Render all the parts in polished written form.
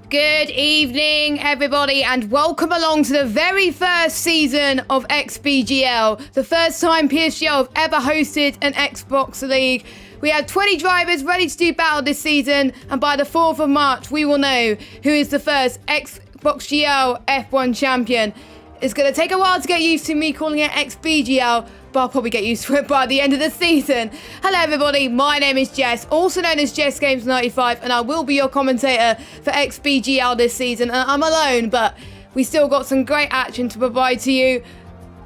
Good evening, everybody, and welcome along to the very first season of XBGL, the first time PSGL have ever hosted an Xbox League. We have 20 drivers ready to do battle this season, and by the 4th of March, we will know who is the first XBGL F1 champion. It's going to take a while to get used to me calling it XBGL, but I'll probably get used to it by the end of the season. Hello everybody, my name is Jess, also known as Jess Games 95, and I will be your commentator for XBGL this season. And I'm alone, but we still got some great action to provide to you.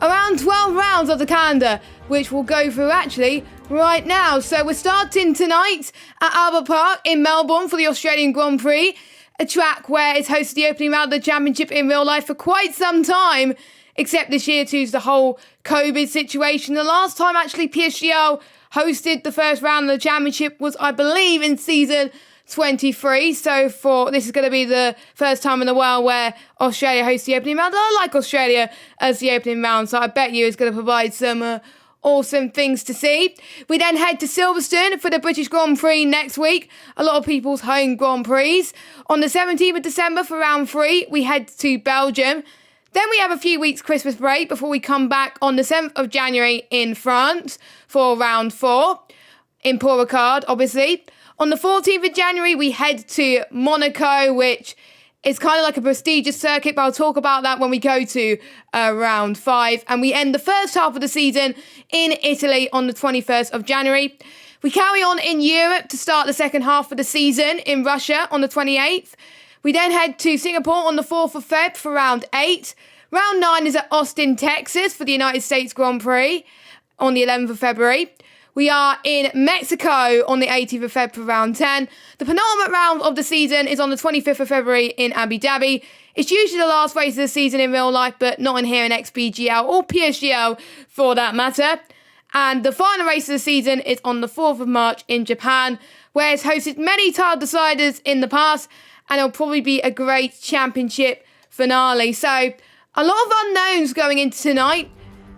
Around 12 rounds of the calendar, which we'll go through actually right now. So we're starting tonight at Albert Park in Melbourne for the Australian Grand Prix, a track where it's hosted the opening round of the championship in real life for quite some time, except this year due to the whole COVID situation. The last time actually PSGL hosted the first round of the championship was, I believe, in season 23. So this is going to be the first time in a while where Australia hosts the opening round. I like Australia as the opening round, so I bet you it's going to provide some awesome things to see. We then head to Silverstone for the British Grand Prix next week, a lot of people's home Grand Prix. On the 17th of December for round 3, we head to Belgium. Then we have a few weeks Christmas break before we come back on the 7th of January in France for round 4, in Paul Ricard, obviously. On the 14th of January, we head to Monaco, which is kind of like a prestigious circuit, but I'll talk about that when we go to round 5. And we end the first half of the season in Italy on the 21st of January. We carry on in Europe to start the second half of the season in Russia on the 28th. We then head to Singapore on the 4th of Feb for round 8. Round 9 is at Austin, Texas for the United States Grand Prix on the 11th of February. We are in Mexico on the 18th of Feb for round 10. The penultimate round of the season is on the 25th of February in Abu Dhabi. It's usually the last race of the season in real life, but not in here in XBGL or PSGL for that matter. And the final race of the season is on the 4th of March in Japan, where it's hosted many title deciders in the past, and it'll probably be a great championship finale. So, a lot of unknowns going into tonight.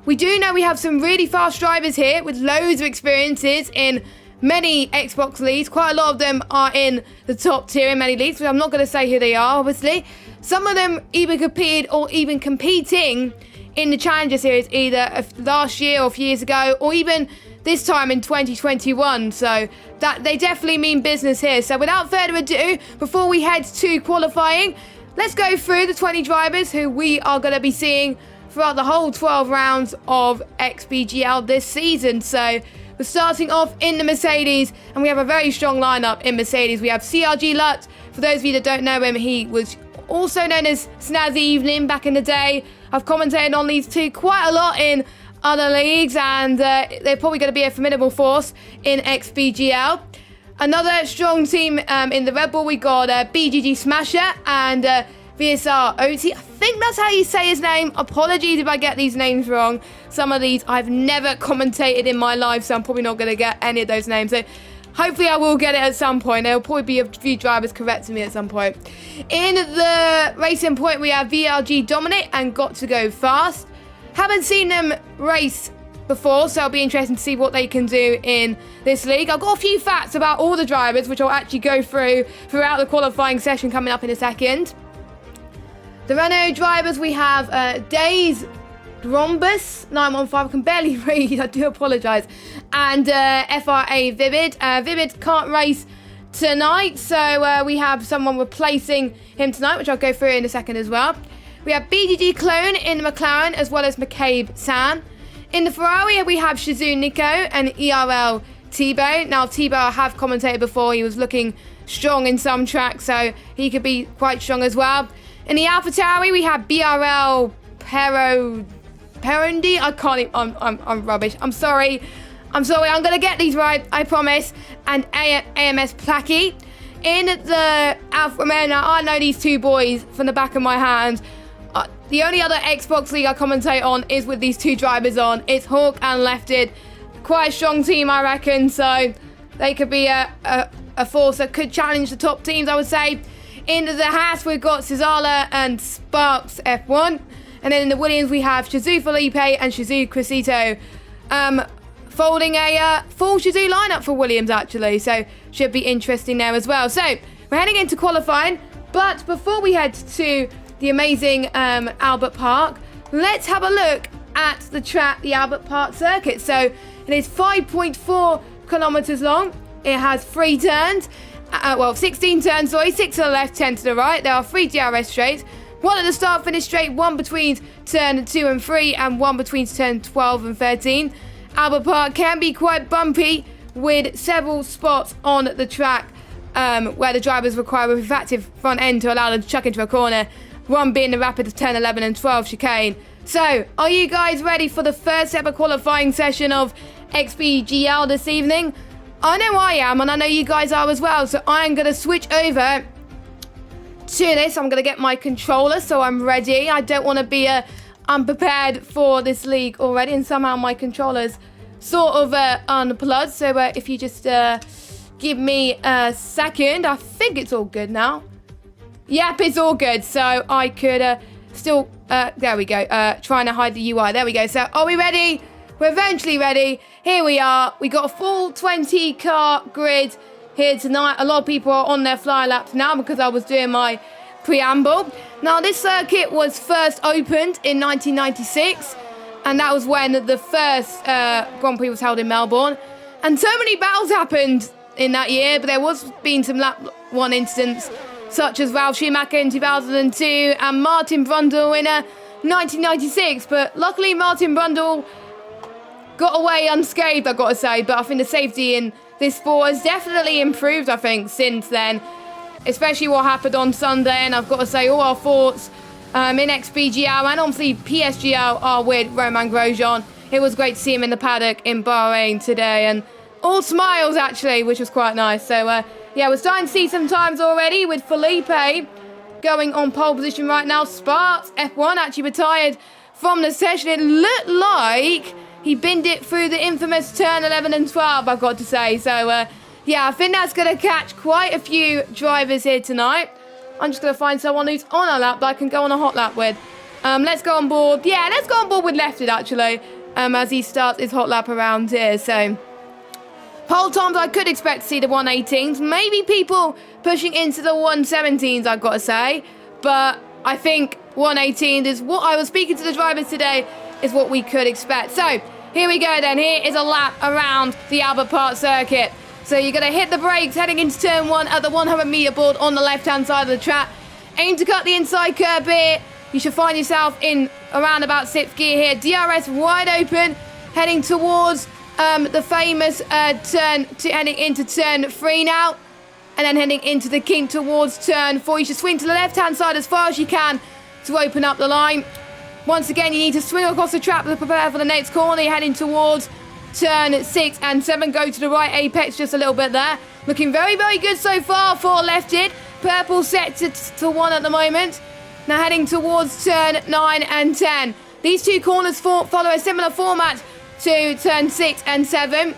We do know we have some really fast drivers here with loads of experiences in many Xbox leagues. Quite a lot of them are in the top tier in many leagues, but I'm not going to say who they are, obviously. Some of them either competed or even competing in the Challenger Series either last year or a few years ago, or even this time in 2021. So that they definitely mean business here. So without further ado, before we head to qualifying, let's go through the 20 drivers who we are going to be seeing throughout the whole 12 rounds of XBGL this season. So we're starting off in the Mercedes, and we have a very strong lineup in Mercedes. We have CRG Lutz. For those of you that don't know him, he was also known as Snazzy Evening back in the day. I've commentated on these two quite a lot in other leagues, and they're probably going to be a formidable force in XBGL. Another strong team in the Red Bull, we got BGG Smasher and VSR OT. I think that's how you say his name. Apologies if I get these names wrong. Some of these I've never commentated in my life, so I'm probably not going to get any of those names. So hopefully I will get it at some point. There will probably be a few drivers correcting me at some point. In the racing point, we have VRG Dominate and Got to Go Fast. Haven't seen them race before, so it'll be interesting to see what they can do in this league. I've got a few facts about all the drivers, which I'll actually go through throughout the qualifying session coming up in a second. The Renault drivers, we have Days Drombus 915, I can barely read, I do apologise, and FRA Vivid. Vivid can't race tonight, so we have someone replacing him tonight, which I'll go through in a second as well. We have BGG Clone in the McLaren, as well as McCabe Sam. In the Ferrari, we have Shizu Nico and ERL Tebow. Now, Tebow I have commentated before. He was looking strong in some tracks, so he could be quite strong as well. In the AlphaTauri, we have BRL Perundi. I can't even, I'm rubbish. I'm sorry. I'm going to get these right, I promise. And AMS Placky. In the Alfa Romeo, now I know these two boys from the back of my hand. The only other Xbox League I commentate on is with these two drivers on. It's Hawk and Lefted. Quite a strong team, I reckon. So they could be a force that could challenge the top teams, I would say. In the Haas, we've got Cesala and Sparks F1. And then in the Williams, we have Shizu Felipe and Shizu Crisito. Folding a full Shizu lineup for Williams, actually. So should be interesting there as well. So we're heading into qualifying. But before we head to the amazing Albert Park, let's have a look at the track, the Albert Park circuit. So it is 5.4 kilometers long. It has 3 turns. 16 turns, 6 to the left, 10 to the right. There are 3 DRS straights. 1 at the start, finish straight, 1 between turn 2 and 3, and 1 between turn 12 and 13. Albert Park can be quite bumpy, with several spots on the track where the drivers require a refactive front end to allow them to chuck into a corner. One being the rapid 10, 11 and 12 chicane. So, are you guys ready for the first ever qualifying session of XBGL this evening? I know I am, and I know you guys are as well, so I'm going to switch over to this. I'm going to get my controller so I'm ready. I don't want to be unprepared for this league already, and somehow my controller's sort of unplugged. So if you just give me a second, I think it's all good now. Yep, it's all good, so I could still... there we go, trying to hide the UI. There we go. So, are we ready? We're eventually ready. Here we are. We got a full 20 car grid here tonight. A lot of people are on their fly laps now because I was doing my preamble. Now, this circuit was first opened in 1996, and that was when the first Grand Prix was held in Melbourne. And so many battles happened in that year, but there was been some lap 1 incidents, such as Ralf Schumacher in 2002 and Martin Brundle in 1996. But luckily, Martin Brundle got away unscathed, I've got to say. But I think the safety in this sport has definitely improved, I think, since then. Especially what happened on Sunday. And I've got to say, all our thoughts in XBGL and obviously PSGL are with Romain Grosjean. It was great to see him in the paddock in Bahrain today. And all smiles, actually, which was quite nice. So, yeah, we're starting to see some times already with Felipe going on pole position right now. Sparks, F1, actually retired from the session. It looked like he binned it through the infamous turn 11 and 12, I've got to say. So, yeah, I think that's going to catch quite a few drivers here tonight. I'm just going to find someone who's on a lap that I can go on a hot lap with. Let's go on board. Yeah, let's go on board with Lefted, actually, as he starts his hot lap around here. So, pole times, I could expect to see the 118s. Maybe people pushing into the 117s, I've got to say. But I think 118 is what I was speaking to the drivers today, is what we could expect. So, here we go then. Here is a lap around the Albert Park circuit. So you're going to hit the brakes heading into turn 1 at the 100 metre board on the left-hand side of the track. Aim to cut the inside curb here. You should find yourself in around about 6th gear here. DRS wide open, heading towards the famous turn, heading into turn 3 now. And then heading into the kink towards turn 4. You should swing to the left-hand side as far as you can to open up the line. Once again, you need to swing across the track to prepare for the next corner. You're heading towards turn 6 and 7. Go to the right apex just a little bit there. Looking very, very good so far for Lefted. Purple set to 1 at the moment. Now heading towards turn 9 and 10. These two corners follow a similar format to turn 6 and 7.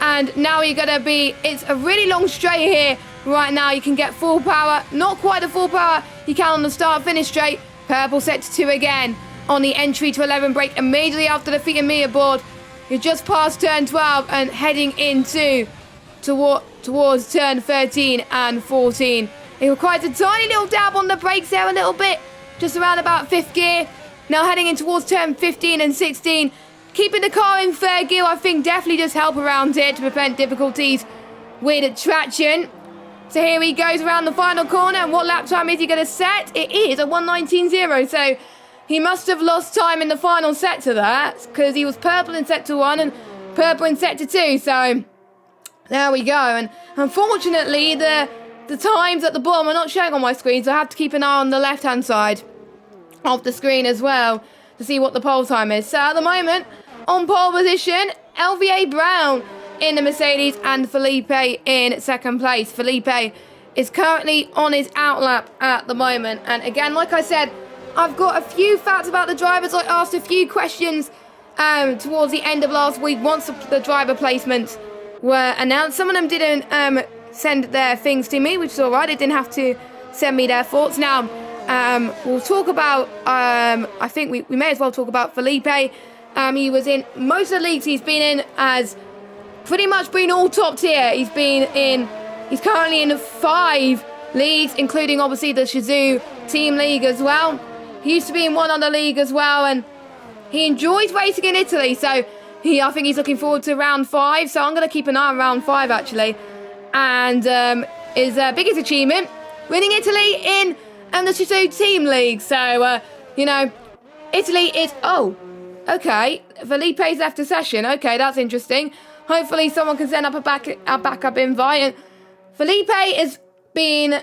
And now you're going to be... It's a really long straight here. Right now you can get full power. Not quite the full power you can on the start-finish straight. Purple set to 2 again. On the entry to 11 break immediately after the feet and meter board. You're just past turn 12 and heading into towards turn 13 and 14. It requires a tiny little dab on the brakes there a little bit. Just around about 5th gear. Now heading in towards turn 15 and 16. Keeping the car in 3rd gear, I think, definitely does help around here to prevent difficulties with traction. So here he goes around the final corner. And what lap time is he going to set? It is a 1:19.0. So he must have lost time in the final set to that, because he was purple in set to 1 and purple in set to 2. So there we go. And unfortunately, the times at the bottom are not showing on my screen, so I have to keep an eye on the left-hand side of the screen as well to see what the pole time is. So at the moment, on pole position, LVA Brown in the Mercedes and Felipe in 2nd place. Felipe is currently on his outlap at the moment. And again, like I said, I've got a few facts about the drivers. I asked a few questions towards the end of last week once the driver placements were announced. Some of them didn't send their things to me, which is all right. They didn't have to send me their thoughts. Now, we'll talk about, I think we may as well talk about Felipe. He was in most of the leagues he's been in, as pretty much been all top tier. He's currently in 5 leagues, including obviously the Shizou Team League as well. He used to be in one other league as well, and he enjoys racing in Italy, so I think he's looking forward to round 5. So I'm going to keep an eye on round 5 actually. And his biggest achievement, winning Italy in the Shizou Team League. So, Italy is... Oh, okay. Felipe's left the session. Okay, that's interesting. Hopefully someone can send up a backup invite. And Felipe has been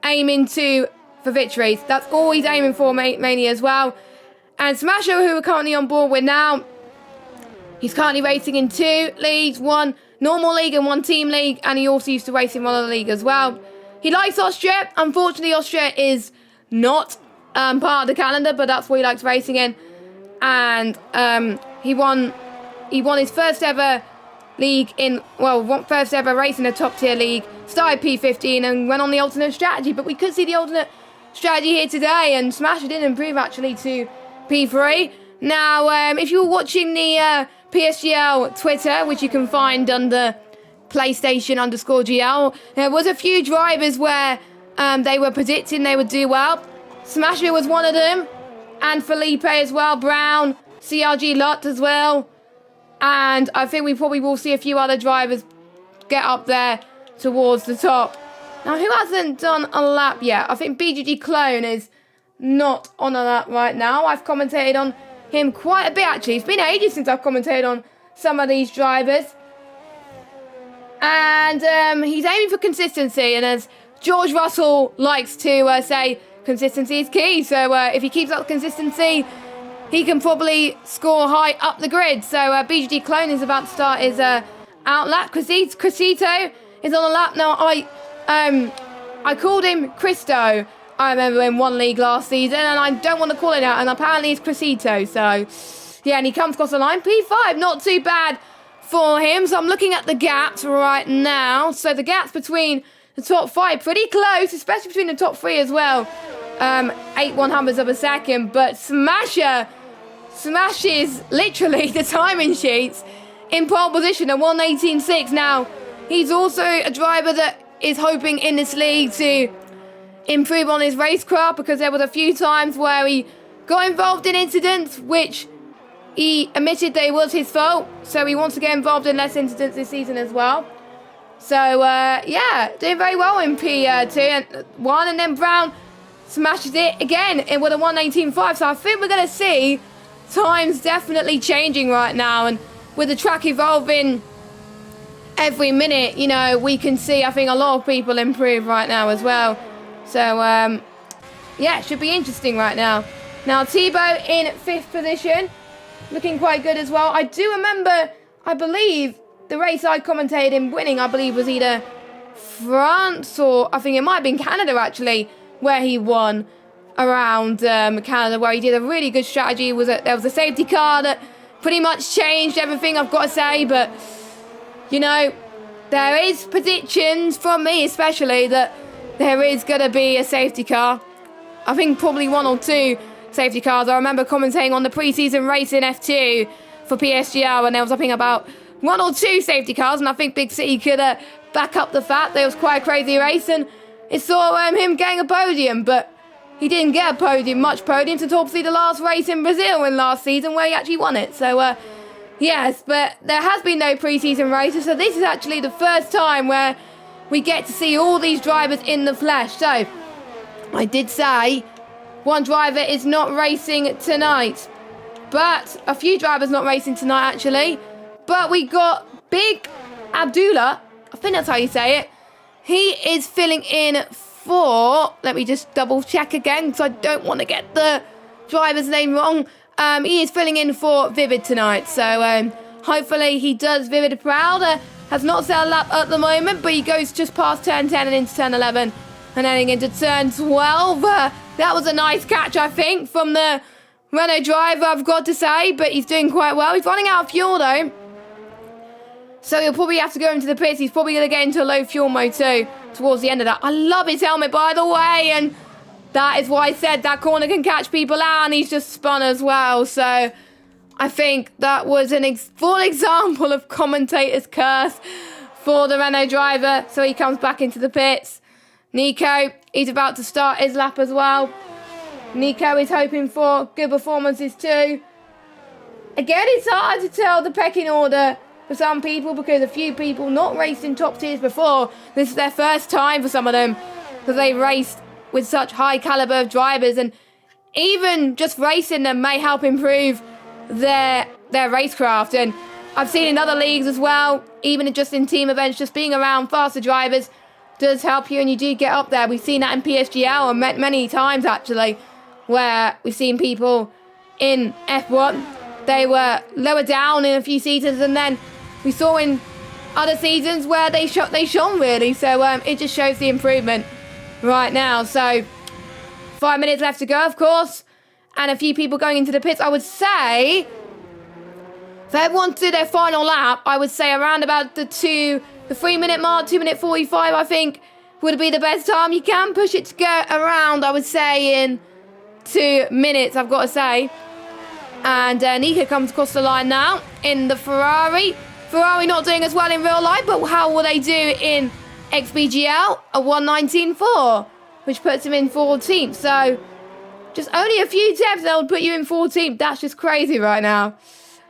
aiming for victories. That's all he's aiming for mainly as well. And Smasher, who we're currently on board with now, he's currently racing in 2 leagues, 1 normal league and 1 team league, and he also used to race in one other league as well. He likes Austria. Unfortunately, Austria is not part of the calendar, but that's what he likes racing in. And he won his first ever league first ever race in a top tier league, started P15 and went on the alternate strategy. But we could see the alternate strategy here today, and Smasher did improve actually to P3. Now, if you were watching the PSGL Twitter, which you can find under PlayStation_GL, there was a few drivers where they were predicting they would do well. Smasher was one of them, and Felipe as well, Brown, CRG Lot as well. And I think we probably will see a few other drivers get up there towards the top. Now, who hasn't done a lap yet? I think BGG Clone is not on a lap right now. I've commentated on him quite a bit, actually. It's been ages since I've commentated on some of these drivers. And he's aiming for consistency. And as George Russell likes to say, consistency is key. So if he keeps up consistency, he can probably score high up the grid. So BGG Clone is about to start his out lap. Crisito is on a lap now. I called him Cristo, I remember, in one league last season, and I don't want to call it out, and apparently it's Crisito. So yeah, and he comes across the line. P5, not too bad for him. So I'm looking at the gaps right now. So the gaps between the top 5 pretty close, especially between the top 3 as well. 8/100ths of a second, but Smasher smashes literally the timing sheets in pole position at 1:18.6. Now, he's also a driver that is hoping in this league to improve on his racecraft, because there was a few times where he got involved in incidents which he admitted that it was his fault. So he wants to get involved in less incidents this season as well. So, yeah, doing very well in P2 and 1, and then Brown smashes it again with a 1:18.5. So I think we're going to see times definitely changing right now, and with the track evolving every minute, we can see, I think, a lot of people improve right now as well. So, yeah, it should be interesting right now. Now, Thibaut in 5th position, looking quite good as well. I do remember, I believe, the race I commentated in winning, I believe, was either France or I think it might have been Canada, actually, where he won around Canada, where he did a really good strategy. There was a safety car that pretty much changed everything, I've got to say. But, there is predictions from me especially that there is going to be a safety car. I think probably 1 or 2 safety cars. I remember commentating on the pre-season race in F2 for PSGL, and there was, I think, about 1 or 2 safety cars, and I think Big City could back up the fact that it was quite a crazy race, and it saw him getting a podium, but he didn't get a podium, much podium, since obviously the last race in Brazil in last season where he actually won it. So, yes, but there has been no pre-season races, so this is actually the first time where we get to see all these drivers in the flesh. So, I did say one driver is not racing tonight, but a few drivers not racing tonight, actually. But we got Big Abdullah, I think that's how you say it. He is filling in for, let me just double check again, because I don't want to get the driver's name wrong. He is filling in for Vivid tonight, so hopefully he does Vivid proud. Has not set a lap at the moment, but he goes just past turn 10 and into turn 11, and heading into turn 12. That was a nice catch, I think, from the Renault driver, I've got to say, but he's doing quite well. He's running out of fuel, though, so he'll probably have to go into the pits. He's probably going to get into low fuel mode, too, towards the end of that. I love his helmet, by the way, and that is why I said that corner can catch people out, and he's just spun as well. So I think that was an full example of commentator's curse for the Renault driver. So he comes back into the pits. Nico, he's about to start his lap as well. Nico is hoping for good performances too. Again, it's hard to tell the pecking order for some people because a few people not raced in top tiers before. This is their first time for some of them because they raced with such high caliber of drivers, and even just racing them may help improve their racecraft. And I've seen in other leagues as well, even just in team events, just being around faster drivers does help you and you do get up there. We've seen that in PSGL and many times actually, where we've seen people in F1, they were lower down in a few seasons, and then we saw in other seasons where they shone really. So it just shows the improvement right now. So 5 minutes left to go, of course, and a few people going into the pits. I would say if everyone to their final lap, I would say around about the 3 minute mark, 2 minute 45, I think would be the best time. You can push it to go around, I would say, in 2 minutes, I've got to say. And Nico comes across the line now in the Ferrari. Ferrari not doing as well in real life, but how will they do in XBGL? A 1:19.4, which puts him in 14th. So just only a few tenths they'll put you in 14th. That's just crazy right now.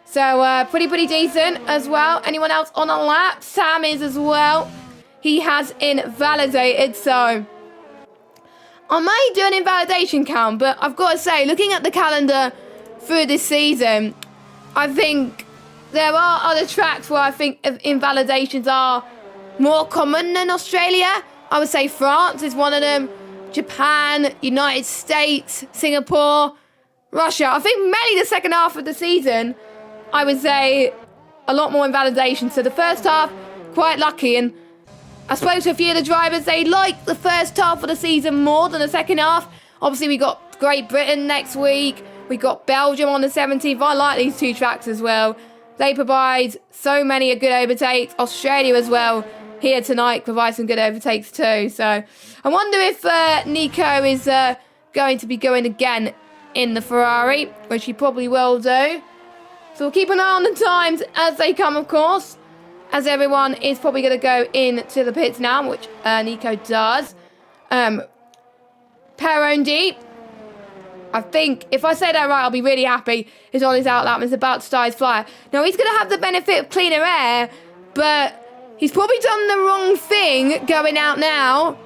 So pretty decent as well. Anyone else on a lap? Sam is as well. He has invalidated, so I may do an invalidation count, but I've got to say, looking at the calendar through this season, I think there are other tracks where I think invalidations are more common than Australia. I would say France is one of them. Japan, United States, Singapore, Russia. I think mainly the second half of the season, I would say a lot more invalidation. So the first half, quite lucky. And I spoke to a few of the drivers. They like the first half of the season more than the second half. Obviously, we got Great Britain next week. We got Belgium on the 17th. I like these two tracks as well. They provide so many good overtakes. Australia as well here tonight provides some good overtakes too. So I wonder if Nico is going to be going again in the Ferrari, which he probably will do. So we'll keep an eye on the times as they come, of course, as everyone is probably going to go into the pits now, which Nico does. Perondi, I think, if I say that right, I'll be really happy. He's on his outlap and is about to start his flyer. Now, he's going to have the benefit of cleaner air, but he's probably done the wrong thing going out now,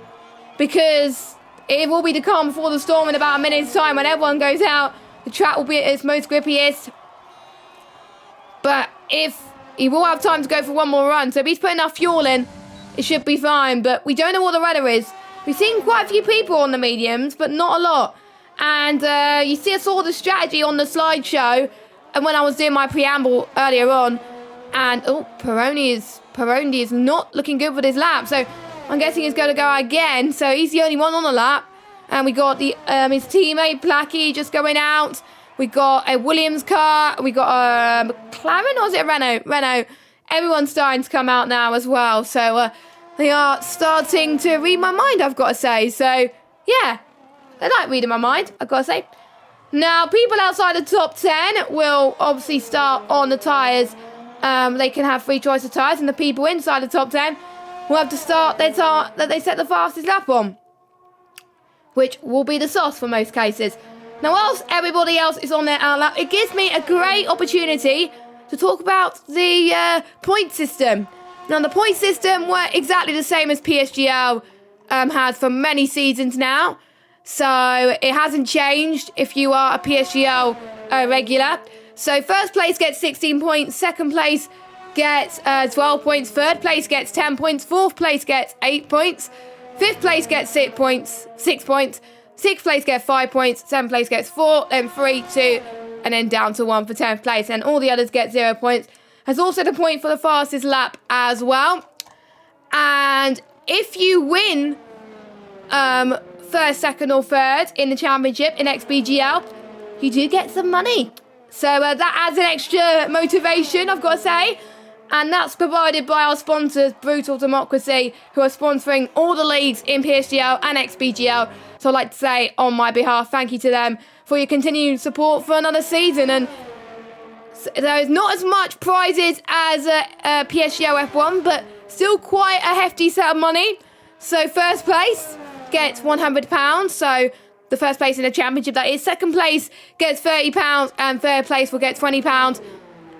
because it will be the calm before the storm in about a minute's time. When everyone goes out, the track will be at its most grippiest. But if he will have time to go for one more run, so if he's putting enough fuel in, it should be fine. But we don't know what the weather is. We've seen quite a few people on the mediums, but not a lot. And you see, I saw the strategy on the slideshow, and when I was doing my preamble earlier on, and Perondi is not looking good with his lap, so I'm guessing he's going to go again. So he's the only one on the lap, and we got the his teammate Placky just going out. We got a Williams car, we got a McLaren, or is it a Renault? Everyone's starting to come out now as well, so they are starting to read my mind, I've got to say. So yeah. They like reading my mind, I've got to say. Now, people outside the top 10 will obviously start on the tyres. They can have free choice of tyres, and the people inside the top 10 will have to start their tyre that they set the fastest lap on, which will be the sauce for most cases. Now, whilst everybody else is on their outlap, it gives me a great opportunity to talk about the point system. Now, the point system were exactly the same as PSGL has for many seasons now. So it hasn't changed if you are a PSGL regular. So first place gets 16 points, second place gets 12 points, third place gets 10 points, fourth place gets 8 points, fifth place gets 6 points, sixth place gets 5 points, seventh place gets 4, then 3, 2, and then down to 1 for 10th place. And all the others get 0 points. There's also the point for the fastest lap as well. And if you win first, second or third in the championship in XBGL, you do get some money. So that adds an extra motivation, I've got to say. And that's provided by our sponsors, Brutal Democracy, who are sponsoring all the leagues in PSGL and XBGL. So I'd like to say on my behalf, thank you to them for your continued support for another season. And there's not as much prizes as PSGL F1, but still quite a hefty set of money. So first place gets £100. So the first place in the championship, that is. Second place gets £30 and third place will get £20.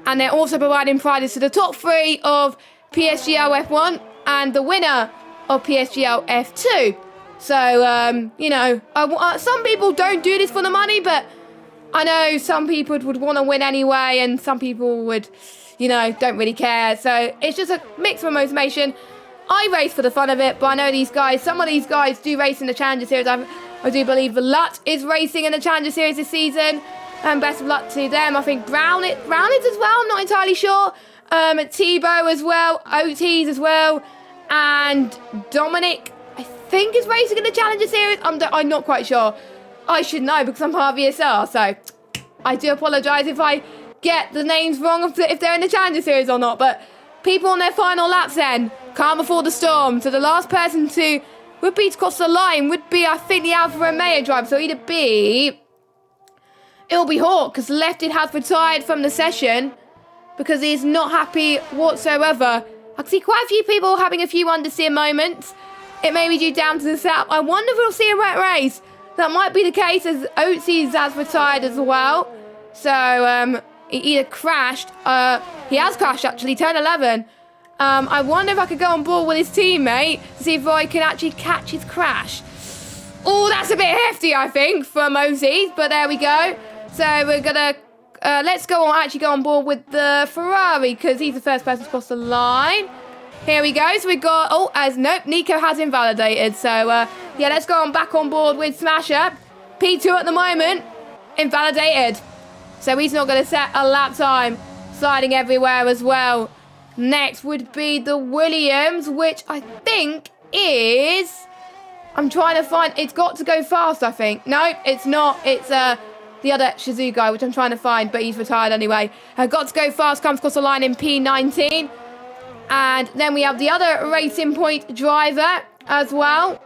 And they're also providing prizes to the top 3 of PSGL F1 and the winner of PSGL F2. So, you know, some people don't do this for the money, but I know some people would want to win anyway, and some people would, you know, don't really care. So it's just a mix of motivation. I race for the fun of it, but I know these guys, some of these guys do race in the Challenger Series. I do believe Lut is racing in the Challenger Series this season. And best of luck to them. I think Brown is as well. I'm not entirely sure. Tebow as well. Otis as well. And Dominic, I think, is racing in the Challenger Series. I'm not quite sure. I should know because I'm part of ESR. So I do apologise if I get the names wrong if they're in the Challenger Series or not. But people on their final laps then, calm before the storm. So the last person to would be to cross the line would be, I think, the Alfa Romeo driver. So it'll be Hawk, because Lefted has retired from the session because he's not happy whatsoever. I can see quite a few people having a few understeer moments. It may be due down to the setup. I wonder if we'll see a wet race. That might be the case, as Oatsies has retired as well. So he either crashed. He has crashed actually, turn 11. I wonder if I could go on board with his teammate to see if I can actually catch his crash. Oh, that's a bit hefty, I think, from Oatsies, but there we go. So we're gonna let's go on board with the Ferrari, because he's the first person to cross the line. Here we go. So we got nope, Nico has invalidated. So yeah, let's go back on board with Smasher. P2 at the moment, invalidated. So he's not going to set a lap time. Sliding everywhere as well. Next would be the Williams, which I think is. I'm trying to find. It's got to go fast, I think. No, it's not. It's the other Shazoo guy, which I'm trying to find, but he's retired anyway. Got to go fast, comes across the line in P19. And then we have the other Racing Point driver as well.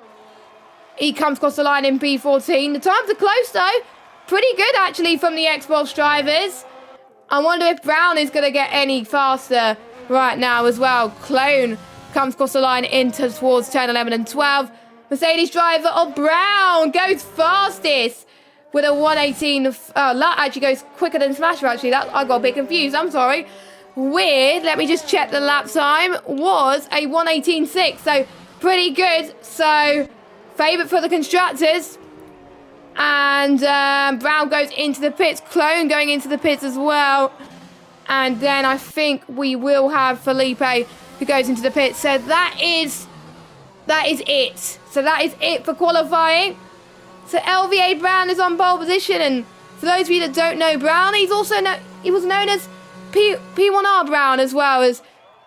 He comes across the line in P14. The times are close, though. Pretty good, actually, from the Xbox drivers. I wonder if Brown is going to get any faster right now as well. Clone comes across the line towards turn 11 and 12. Mercedes driver of Brown goes fastest with a 118. Lut actually goes quicker than Smasher, actually. I got a bit confused. I'm sorry. Let me just check the lap time, was a 118.6. So pretty good. So favourite for the constructors. And Brown goes into the pits. Clone going into the pits as well. And then I think we will have Felipe who goes into the pits. So that is it. So that is it for qualifying. So LVA Brown is on pole position. And for those of you that don't know Brown, he was known as P1R Brown, as well as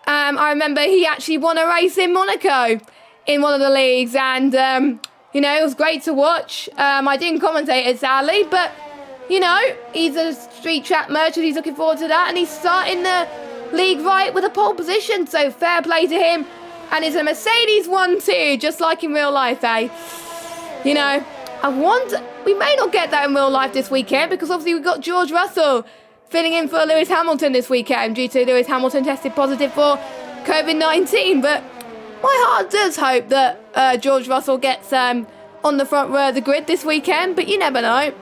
I remember he actually won a race in Monaco in one of the leagues. And you know, it was great to watch. I didn't commentate it, sadly, but, you know, he's a street track merchant. He's looking forward to that. And he's starting the league right with a pole position. So fair play to him. And it's a Mercedes 1-2, just like in real life, eh? You know, I wonder, we may not get that in real life this weekend, because obviously we've got George Russell filling in for Lewis Hamilton this weekend due to Lewis Hamilton tested positive for COVID-19. But my heart does hope that George Russell gets on the front row of the grid this weekend, but you never know.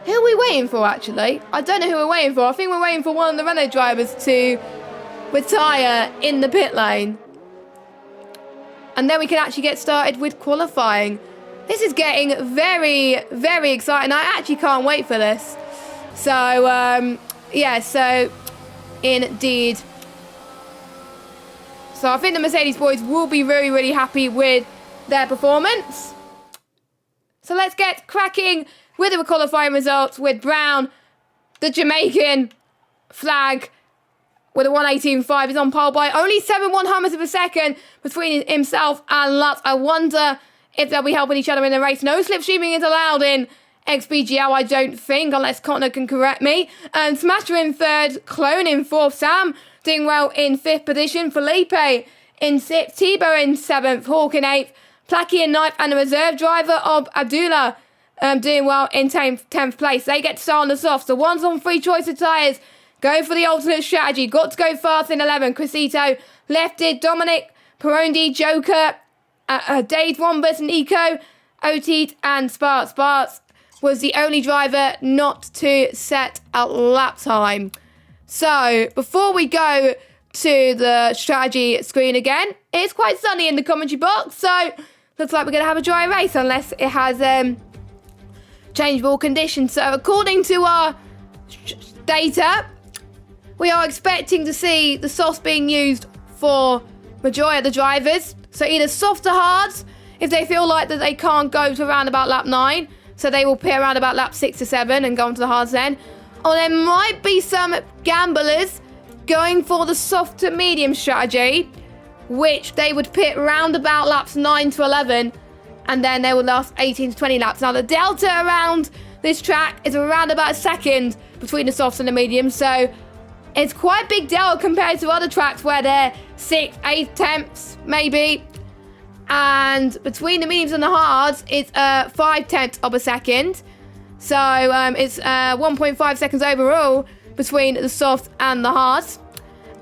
Who are we waiting for, actually? I don't know who we're waiting for. I think we're waiting for one of the Renault drivers to retire in the pit lane. And then we can actually get started with qualifying. This is getting very, very exciting. I actually can't wait for this. So, yeah, so indeed. So I think the Mercedes boys will be really, really happy with their performance. So let's get cracking with the qualifying results with Brown, the Jamaican flag, with a 118.5. He's on pole by only 7/100ths of a second between himself and Lutz. I wonder if they'll be helping each other in the race. No slipstreaming is allowed in XBGL, I don't think, unless Connor can correct me. And Smasher in third, Clone in fourth, Sam doing well in fifth position, Felipe in sixth, Tebow in seventh, Hawk in eighth, Placky in ninth, and the reserve driver of Abdullah doing well in 10th place. They get to start on the soft. So one's on free choice of tyres. Go for the alternate strategy. Got to go fast in 11. Crisito, Lefted, Dominic, Perondi, Joker, Dave Wombus, Nico, Otit and Sparks. Sparks was the only driver not to set a lap time. So, before we go to the strategy screen again, it's quite sunny in the commentary box, so looks like we're going to have a dry race unless it has changeable conditions. So, according to our data, we are expecting to see the softs being used for majority of the drivers. So, either soft or hards, if they feel like that they can't go to around about lap 9, so they will pit around about lap 6 to 7 and go on to the hards then. Or there might be some gamblers going for the soft to medium strategy, which they would pit round about laps 9 to 11, and then they would last 18 to 20 laps. Now, the delta around this track is around about a second between the softs and the mediums, so it's quite a big delta compared to other tracks where they're 6, 8 tenths, maybe. And between the mediums and the hards, it's 5 tenths of a second. So it's 1.5 seconds overall between the soft and the hards.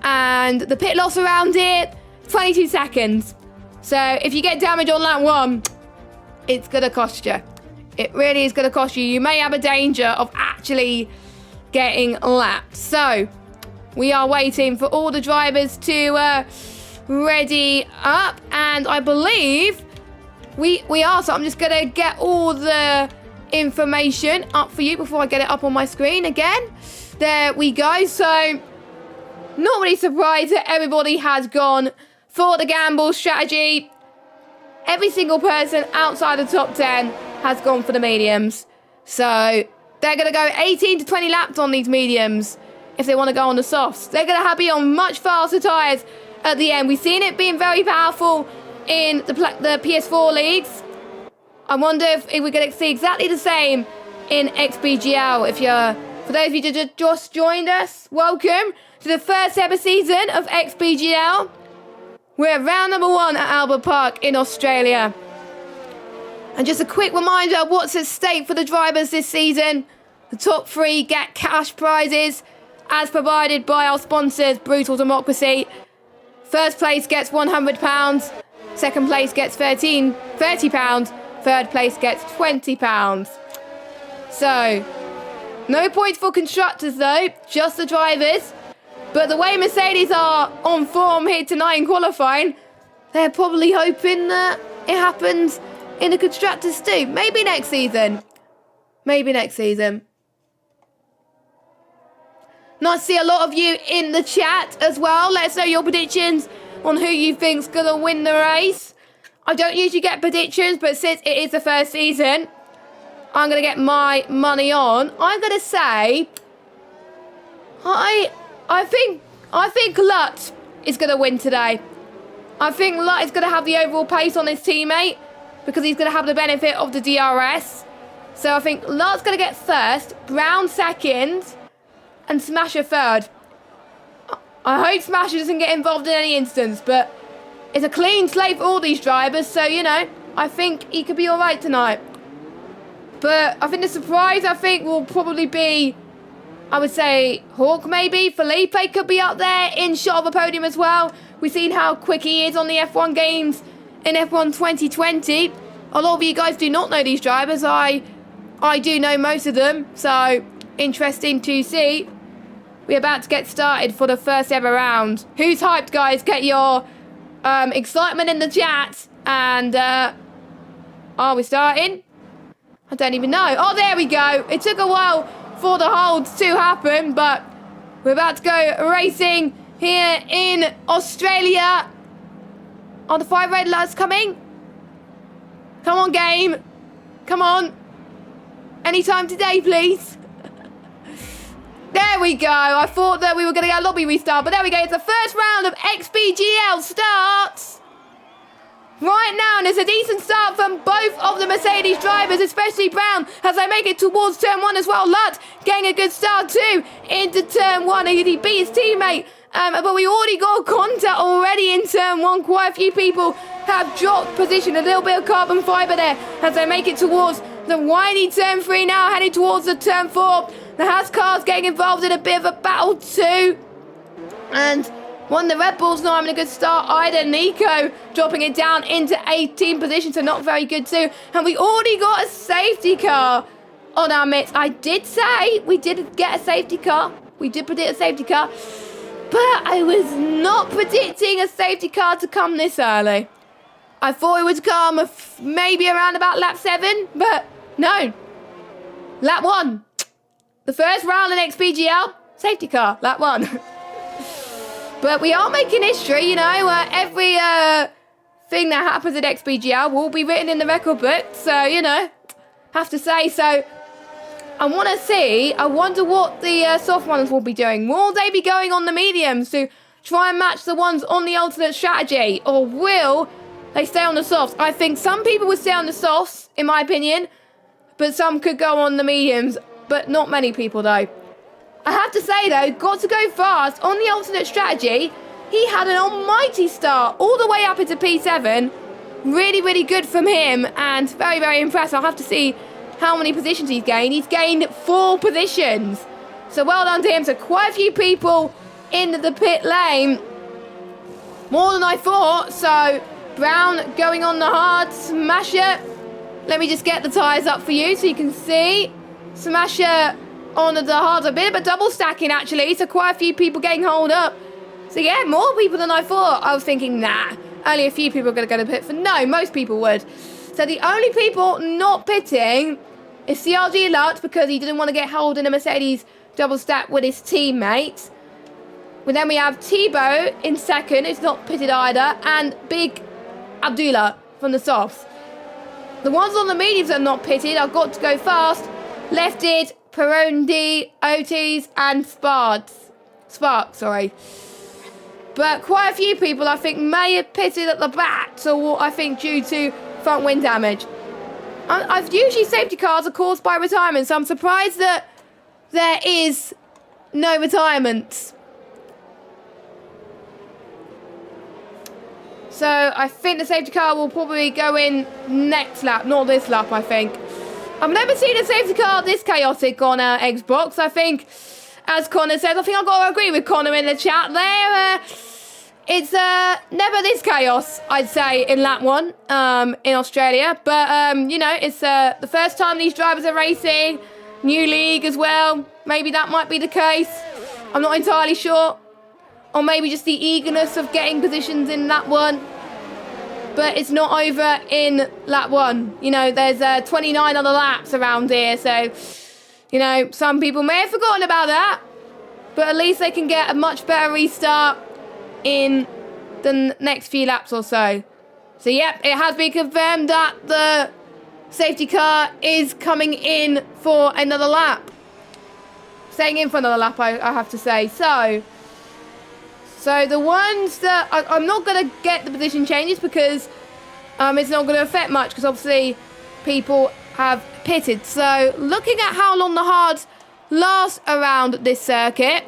And the pit loss around it, 22 seconds. So if you get damage on lap 1, it's going to cost you. It really is going to cost you. You may have a danger of actually getting lapped. So we are waiting for all the drivers to ready up. And I believe we are. So I'm just going to get all the information up for you before I get it up on my screen again. There we go. So not really surprised that everybody has gone for the gamble strategy. Every single person outside the top 10 has gone for the mediums. So they're going to go 18 to 20 laps on these mediums if they want to go on the softs. They're going to be on much faster tyres at the end. We've seen it being very powerful in the PS4 leagues. I wonder if we're going to see exactly the same in XBGL. For those of you that just joined us, welcome to the first ever season of XBGL. We're at round number 1 at Albert Park in Australia. And just a quick reminder of what's at stake for the drivers this season. The top 3 get cash prizes as provided by our sponsors, Brutal Democracy. First place gets £100. Second place gets £30. Third place gets £20. So, no points for constructors though, just the drivers. But the way Mercedes are on form here tonight in qualifying, they're probably hoping that it happens in the constructors too. Maybe next season. Maybe next season. Nice to see a lot of you in the chat as well. Let us know your predictions on who you think's going to win the race. I don't usually get predictions, but since it is the first season, I'm going to get my money on. I'm going to say, I think Lut is going to win today. I think Lut is going to have the overall pace on his teammate because he's going to have the benefit of the DRS. So I think Lut's going to get first, Brown second, and Smasher third. I hope Smasher doesn't get involved in any instance, but it's a clean slate for all these drivers, so, you know, I think he could be all right tonight. But I think the surprise, will probably be, I would say, Hawk maybe. Felipe could be up there in shot of a podium as well. We've seen how quick he is on the F1 games in F1 2020. A lot of you guys do not know these drivers. I do know most of them, so interesting to see. We're about to get started for the first ever round. Who's hyped, guys? Get your excitement in the chat. And are we starting? I don't even know. Oh, there we go. It took a while for the holds to happen, but we're about to go racing here in Australia. Are the 5 red lights coming? Come on, game. Come on. Anytime today, please. There we go. I thought that we were going to get a lobby restart, but there we go. It's the first round of XBGL starts right now, and it's a decent start from both of the Mercedes drivers, especially Brown, as they make it towards turn 1 as well. Lut getting a good start too into turn 1. He beat his teammate, but we already got contact already in turn 1. Quite a few people have dropped position. A little bit of carbon fibre there as they make it towards the windy turn 3 now, heading towards the turn 4. The Haas cars getting involved in a bit of a battle too. And One, the Red Bull's not having a good start either. Nico dropping it down into 18th position, so not very good too. And we already got a safety car on our midst. I did say we did get a safety car. We did predict a safety car. But I was not predicting a safety car to come this early. I thought it would come maybe around about lap 7, but no. Lap 1. The first round in XBGL, safety car, lap 1. But we are making history, you know. Every thing that happens at XBGL will be written in the record book. So, you know, have to say so. I wonder what the soft ones will be doing. Will they be going on the mediums to try and match the ones on the alternate strategy? Or will they stay on the softs? I think some people would stay on the softs, in my opinion. But some could go on the mediums. But not many people, though. I have to say, though, got to go fast. On the alternate strategy, he had an almighty start all the way up into P7. Really, really good from him. And very, very impressed. I'll have to see how many positions he's gained. He's gained 4 positions. So well done to him. So quite a few people in the pit lane. More than I thought. So Brown going on the hard. Smasher. Let me just get the tyres up for you so you can see. Smasher on the hard. A bit of a double stacking, actually. So quite a few people getting hold up. So yeah, more people than I thought. I was thinking, nah. Only a few people are going to go to pit for. No, most people would. So the only people not pitting is CRG Lutz because he didn't want to get hold in a Mercedes double stack with his teammates. But then we have Tebow in second, who's not pitted either, and Big Abdullah from the softs. The ones on the mediums are not pitted. I've got to go fast. Lefted, Perondi, Otis, and Spark, sorry. But quite a few people, I think, may have pitted at the back, so I think due to front wing damage. I've usually safety cars are caused by retirement, so I'm surprised that there is no retirements. So I think the safety car will probably go in next lap, not this lap, I think. I've never seen a safety car this chaotic on Xbox. I think, as Connor says, I think I've got to agree with Connor in the chat there. It's never this chaos, I'd say, in lap 1 in Australia. But, you know, it's the first time these drivers are racing. New league as well. Maybe that might be the case. I'm not entirely sure. Or maybe just the eagerness of getting positions in lap 1. But it's not over in lap 1. You know, there's 29 other laps around here. So, you know, some people may have forgotten about that. But at least they can get a much better restart in the next few laps or so. So, yep, it has been confirmed that the safety car is coming in for another lap. Staying in for another lap, I have to say. So the ones that I'm not going to get the position changes because it's not going to affect much because obviously people have pitted. So looking at how long the hards last around this circuit,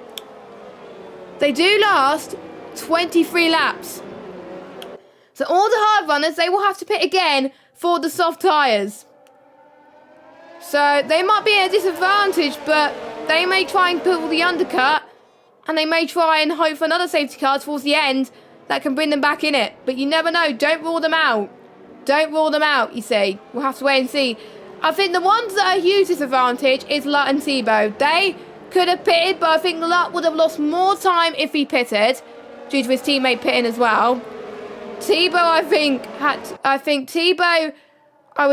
they do last 23 laps. So all the hard runners, they will have to pit again for the soft tyres. So they might be at a disadvantage, but they may try and pull the undercut. And they may try and hope for another safety car towards the end that can bring them back in it. But you never know. Don't rule them out. Don't rule them out, you see. We'll have to wait and see. I think the ones that are a huge disadvantage is Lut and Tebow. They could have pitted, but I think Lut would have lost more time if he pitted, due to his teammate pitting as well. Tebow, I would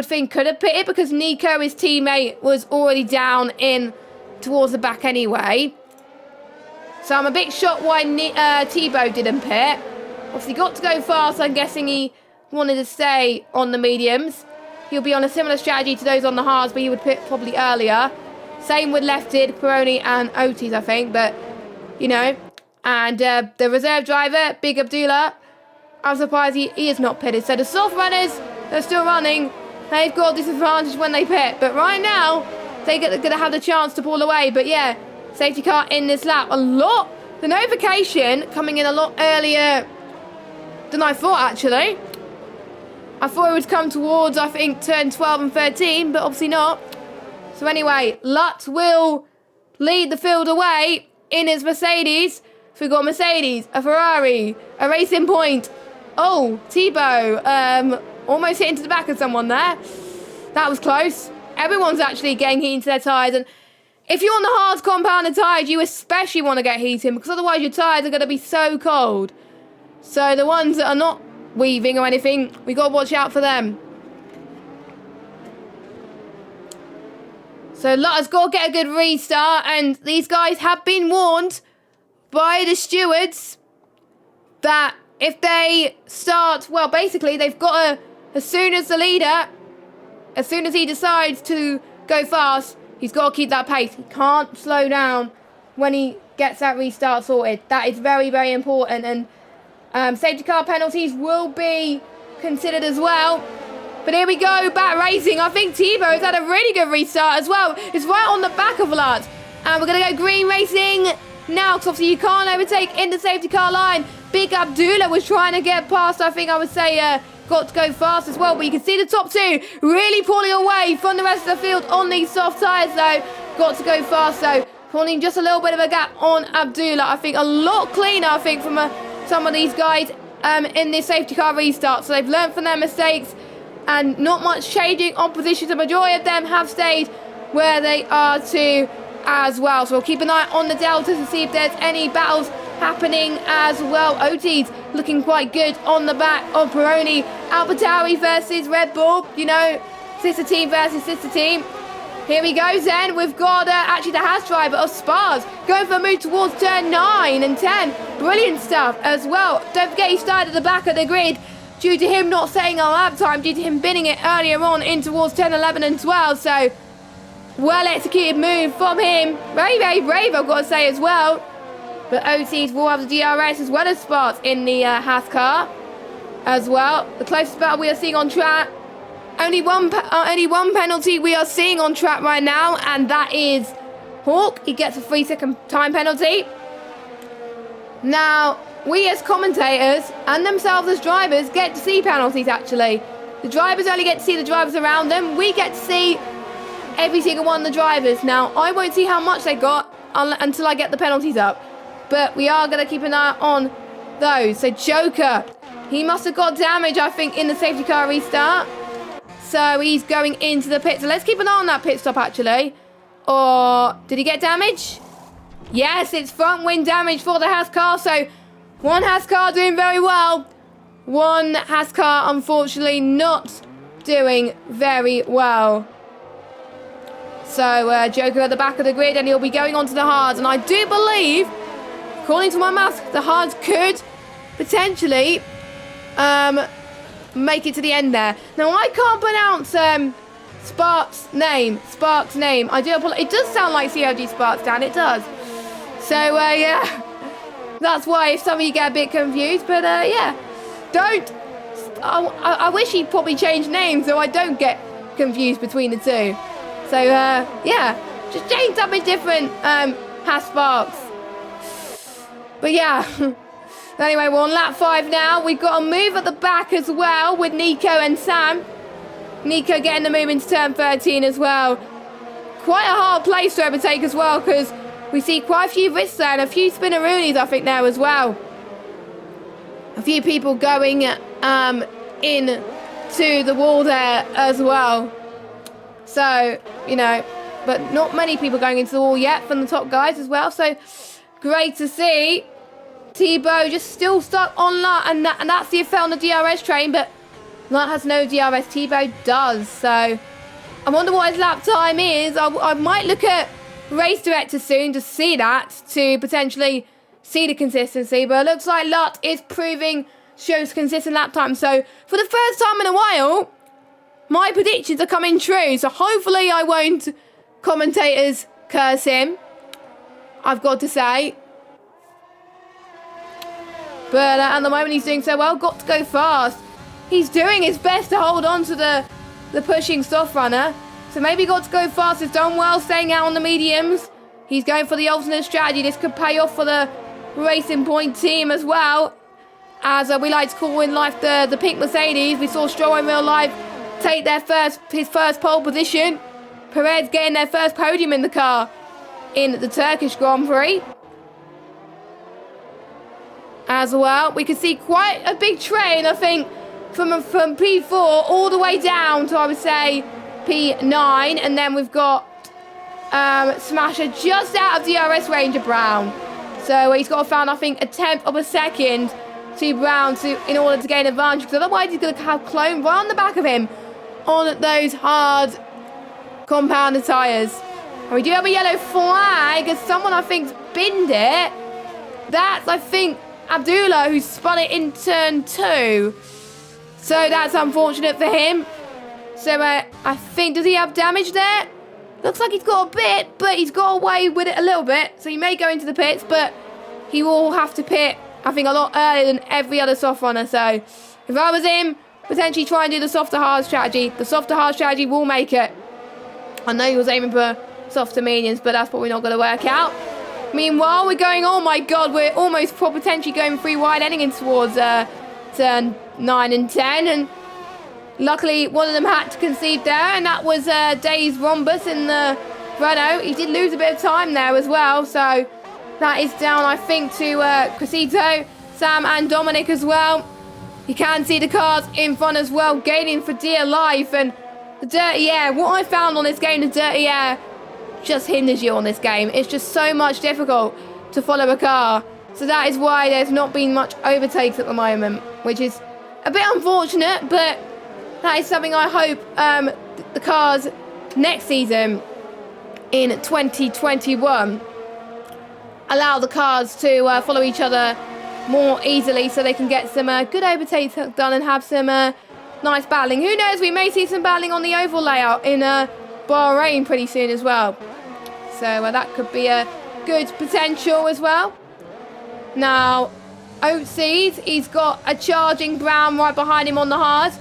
think could have pitted because Nico, his teammate, was already down in towards the back anyway. So I'm a bit shocked why Tebow didn't pit. Obviously got to go fast. I'm guessing he wanted to stay on the mediums. He'll be on a similar strategy to those on the hards, but he would pit probably earlier. Same with lefted, Peroni and Otis, I think. But, you know. And the reserve driver, Big Abdullah, I'm surprised he is not pitted. So the soft runners, they're still running. They've got a disadvantage when they pit. But right now, they're going to have the chance to pull away. But yeah. Safety car in this lap. The notification coming in a lot earlier than I thought, actually. I thought it would come towards, I think, turn 12 and 13, but obviously not. So anyway, Lutz will lead the field away in his Mercedes. So we've got a Mercedes, a Ferrari, a Racing Point. Oh, Thibaut, almost hit into the back of someone there. That was close. Everyone's actually getting heat into their tyres. And if you're on the hard compounded tyres, you especially want to get heat in because otherwise your tyres are going to be so cold. So the ones that are not weaving or anything, we got to watch out for them. So Lotta's got to get a good restart, and these guys have been warned by the stewards that if they start, well, basically they've got to, as soon as he decides to go fast, he's got to keep that pace. He can't slow down when he gets that restart sorted. That is very, very important, and safety car penalties will be considered as well. But here we go, back racing. I think Thibaut has had a really good restart as well. It's right on the back of Lot. And we're going to go green racing now, because obviously you can't overtake in the safety car line. Big Abdullah was trying to get past, I think I would say, got to go fast as well. But you can see the top two really pulling away from the rest of the field on these soft tyres, though. Got to go fast, though. Pulling just a little bit of a gap on Abdullah. I think a lot cleaner, I think, from some of these guys in this safety car restart. So they've learned from their mistakes. And not much changing on positions. The majority of them have stayed where they are too as well. So we'll keep an eye on the deltas and see if there's any battles happening as well. OT's looking quite good on the back of Peroni. AlphaTauri versus Red Bull. You know, sister team versus sister team. Here we go then. We've got actually the Haas driver of Spas going for a move towards turn 9 and 10. Brilliant stuff as well. Don't forget he started at the back of the grid due to him not setting our lap time, due to him binning it earlier on in towards 10, 11 and 12. So, well executed move from him. Very, very brave, I've got to say as well. But OTs will have the DRS as well as spots in the Haas car as well. The closest battle we are seeing on track. Only one penalty we are seeing on track right now, and that is Hawk. He gets a 3-second time penalty. Now, we as commentators and themselves as drivers get to see penalties actually. The drivers only get to see the drivers around them. We get to see every single one of the drivers. Now, I won't see how much they got until I get the penalties up. But we are going to keep an eye on those. So Joker, he must have got damage, I think, in the safety car restart. So he's going into the pit. So let's keep an eye on that pit stop actually. Or did he get damage? Yes, it's front wing damage for the Haas car. So one Haas car doing very well. One Haas car, unfortunately, not doing very well. So, Joker at the back of the grid, and he'll be going on to the hards. And I do believe, according to my maths, the hards could potentially make it to the end there. Now, I can't pronounce Sparks' name. I do apologize. It does sound like CLG Sparks, Dan. It does. So, yeah. That's why if some of you get a bit confused, but yeah, don't. I wish he'd probably change names so I don't get confused between the two. So yeah, just change something different. Has Sparks. But yeah. Anyway, we're on lap 5 now. We've got a move at the back as well with Nico and Sam. Nico getting the move into turn 13 as well. Quite a hard place to overtake as well because we see quite a few risks there and a few spinneroonies, I think, there as well. A few people going in to the wall there as well. So, you know, but not many people going into the wall yet from the top guys as well. So, great to see. Thibaut just still stuck on Lut, and that's the effect on the DRS train, but Lut has no DRS. Thibaut does. So, I wonder what his lap time is. I might look at Race Director soon to see that, to potentially see the consistency, but it looks like Lut is shows consistent lap time. So for the first time in a while, my predictions are coming true. So hopefully I won't commentators curse him, I've got to say. But at the moment he's doing so well. Got to go fast. He's doing his best to hold on to the pushing soft runner. So maybe got to go fast. He's done well staying out on the mediums. He's going for the alternate strategy. This could pay off for the Racing Point team as well. As we like to call in life the pink Mercedes. We saw Stroll in real life take his first pole position. Perez getting their first podium in the car in the Turkish Grand Prix. as well. We can see quite a big train, I think, from P4 all the way down to, I would say, P9. And then we've got Smasher just out of DRS range of Brown. So he's got to found, I think, a tenth of a second to Brown in order to gain advantage. Because otherwise he's going to have Clone right on the back of him on those hard compounded tyres. And we do have a yellow flag as someone, I think, binned it. That's, I think, Abdullah, who spun it in turn 2. So that's unfortunate for him. So I think, does he have damage there? Looks like he's got a bit, but he's got away with it a little bit. So he may go into the pits, but he will have to pit, I think, a lot earlier than every other soft runner. So if I was him, potentially try and do the softer hard strategy. The softer hard strategy will make it. I know he was aiming for softer mediums, but that's probably not going to work out. Meanwhile, we're going, oh my god, we're almost potentially going 3 wide heading in towards turn 9 and 10. And luckily, one of them had to concede there, and that was Days Rhombus in the Renault. He did lose a bit of time there as well, so that is down, I think, to Crescito, Sam and Dominic as well. You can see the cars in front as well, gaining for dear life. And the dirty air, what I found on this game, the dirty air just hinders you on this game. It's just so much difficult to follow a car. So that is why there's not been much overtakes at the moment, which is a bit unfortunate, but that is something I hope the cars next season in 2021 allow the cars to follow each other more easily so they can get some good overtakes done and have some nice battling. Who knows, we may see some battling on the oval layout in Bahrain pretty soon as well. So that could be a good potential as well. Now, Oatseed, he's got a charging Brown right behind him on the hard.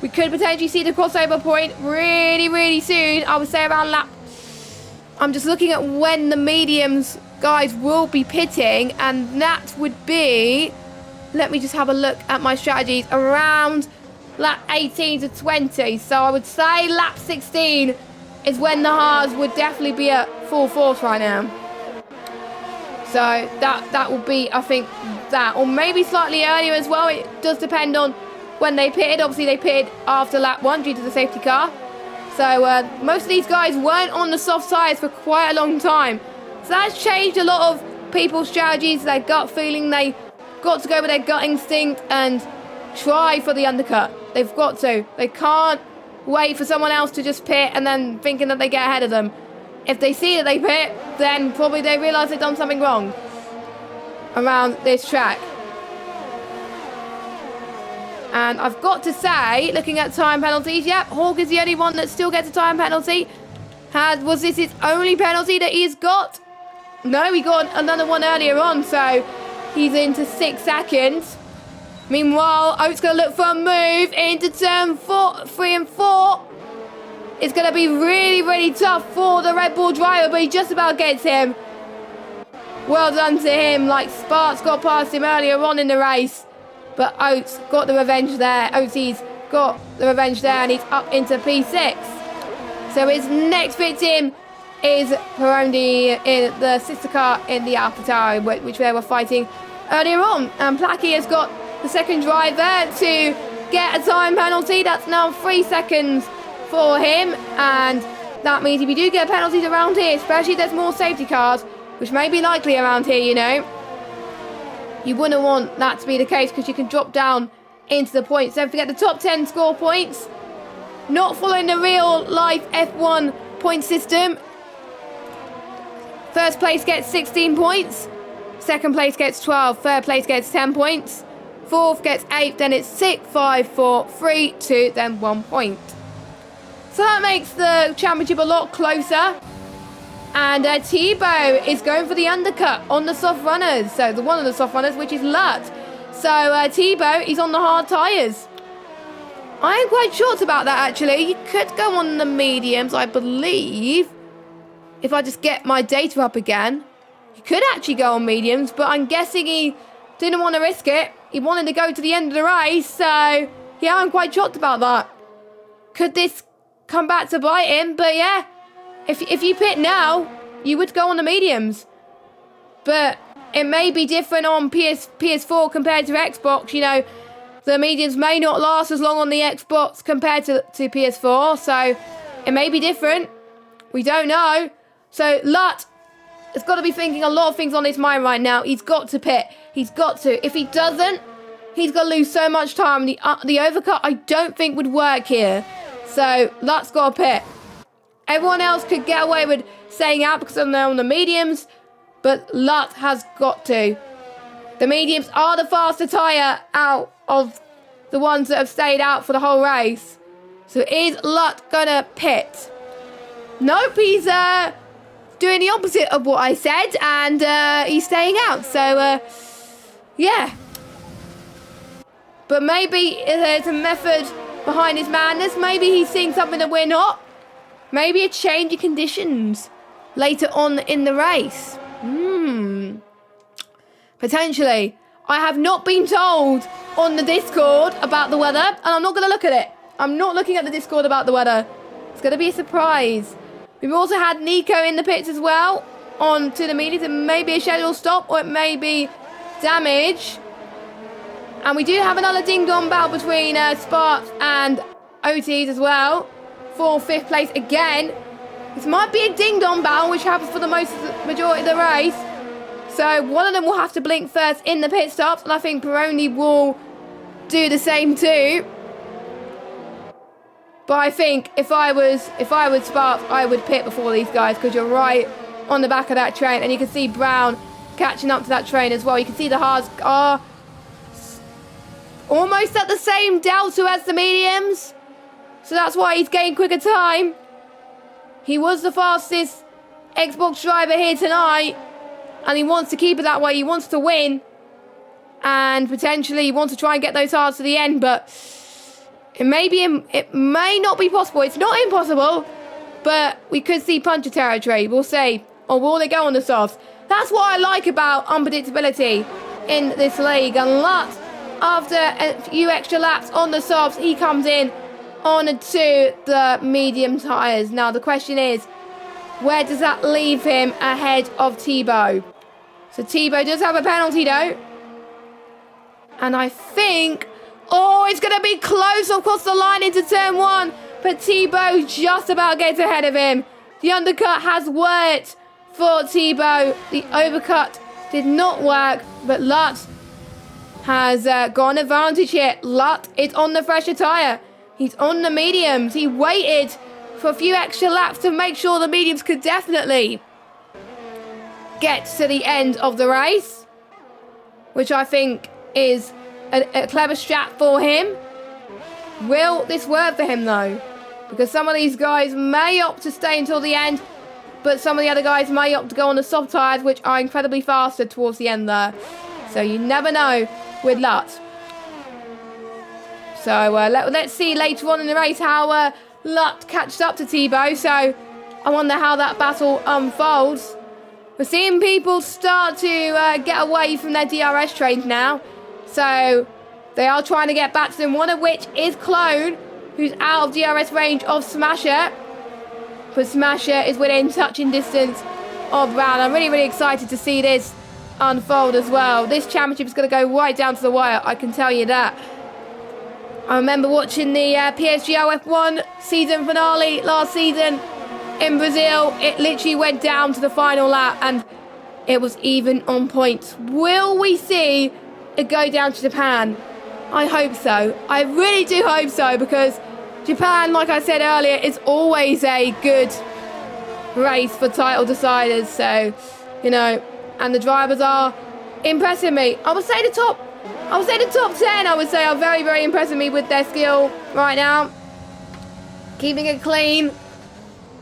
We could potentially see the crossover point really, really soon. I would say around lap... I'm just looking at when the mediums guys will be pitting, and that would be... Let me just have a look at my strategies. Around lap 18 to 20. So I would say lap 16 is when the hards would definitely be at full force right now. So that will be, I think, that. Or maybe slightly earlier as well. It does depend on when they pitted. Obviously, they pitted after lap 1 due to the safety car. So most of these guys weren't on the soft tyres for quite a long time. So that's changed a lot of people's strategies, their gut feeling. They got to go with their gut instinct and try for the undercut. They've got to. They can't wait for someone else to just pit and then thinking that they get ahead of them. If they see that they pit, then probably they realise they've done something wrong around this track. And I've got to say, looking at time penalties, yep, Hawk is the only one that still gets a time penalty. Was this his only penalty that he's got? No, he got another one earlier on, so he's into 6 seconds. Meanwhile, Oat's going to look for a move into turn 3 and 4. It's going to be really, really tough for the Red Bull driver, but he just about gets him. Well done to him, like Sparks got past him earlier on in the race. But Oates got the revenge there. Oatsy's got the revenge there, and he's up into P6. So his next victim is Perondi in the sister car in the AlphaTauri, which they were fighting earlier on. And Placky has got the second driver to get a time penalty. That's now 3 seconds for him. And that means if you do get penalties around here, especially if there's more safety cars, which may be likely around here, you know, you wouldn't want that to be the case because you can drop down into the points. Don't forget the top 10 score points. Not following the real life F1 point system. First place gets 16 points. Second place gets 12. Third place gets 10 points. Fourth gets 8. Then it's 6, 5, 4, 3, 2, then 1 point. So that makes the championship a lot closer. And Tebow is going for the undercut on the soft runners. So the one of the soft runners, which is Lut. So Tebow, he's on the hard tyres. I am quite shocked about that, actually. You could go on the mediums, I believe. If I just get my data up again. You could actually go on mediums, but I'm guessing he didn't want to risk it. He wanted to go to the end of the race. So, yeah, I'm quite shocked about that. Could this come back to bite him? But, yeah. If you pit now, you would go on the mediums. But it may be different on PS4 compared to Xbox. You know, the mediums may not last as long on the Xbox compared to PS4. So it may be different. We don't know. So Lut has got to be thinking a lot of things on his mind right now. He's got to pit. He's got to. If he doesn't, he's going to lose so much time. The overcut, I don't think, would work here. So Lut's got to pit. Everyone else could get away with staying out because they're on the mediums, but Lut has got to. The mediums are the faster tyre out of the ones that have stayed out for the whole race. So is Lut going to pit? Nope, he's doing the opposite of what I said, and he's staying out. So, yeah. But maybe there's a method behind his madness. Maybe he's seeing something that we're not. Maybe a change in conditions later on in the race. Potentially. I have not been told on the Discord about the weather, and I'm not going to look at it. I'm not looking at the Discord about the weather. It's going to be a surprise. We've also had Nico in the pits as well, on to the mediums. It may be a scheduled stop, or it may be damage. And we do have another ding-dong battle between Sparks and OTs as well. For 5th place again. This might be a ding-dong battle, which happens for the majority of the race. So one of them will have to blink first in the pit stops, and I think Peroni will do the same too. But I think if I was Sparks, I would pit before these guys, because you're right on the back of that train, and you can see Brown catching up to that train as well. You can see the hards are almost at the same delta as the mediums. So that's why he's getting quicker time. He was the fastest Xbox driver here tonight. And he wants to keep it that way. He wants to win. And potentially he wants to try and get those hards to the end. But it may not be possible. It's not impossible. But we could see puncher territory. We'll see. Or will they go on the softs? That's what I like about unpredictability in this league. And Lut, after a few extra laps on the softs, he comes in on to the medium tyres. Now the question is, where does that leave him ahead of Tebow? So Tebow does have a penalty though. And I think, oh, it's going to be close across the line into turn 1. But Tebow just about gets ahead of him. The undercut has worked for Tebow. The overcut did not work, but Lut has got an advantage here. Lut is on the fresher tyre. He's on the mediums. He waited for a few extra laps to make sure the mediums could definitely get to the end of the race, which I think is a clever strat for him. Will this work for him though? Because some of these guys may opt to stay until the end, but some of the other guys may opt to go on the soft tyres, which are incredibly faster towards the end there. So you never know with Lut. So let's see later on in the race how Lut catches up to Tebow. So I wonder how that battle unfolds. We're seeing people start to get away from their DRS trains now. So they are trying to get back to them, one of which is Clone, who's out of DRS range of Smasher. But Smasher is within touching distance of Brown. I'm really, really excited to see this unfold as well. This championship is going to go right down to the wire, I can tell you that. I remember watching the PSGL F1 season finale last season in Brazil. It literally went down to the final lap and it was even on points. Will we see it go down to Japan? I hope so. I really do hope so, because Japan, like I said earlier, is always a good race for title deciders. So, you know, and the drivers are impressing me. I would say the top 10, I would say, are very, very impressing me with their skill right now. Keeping it clean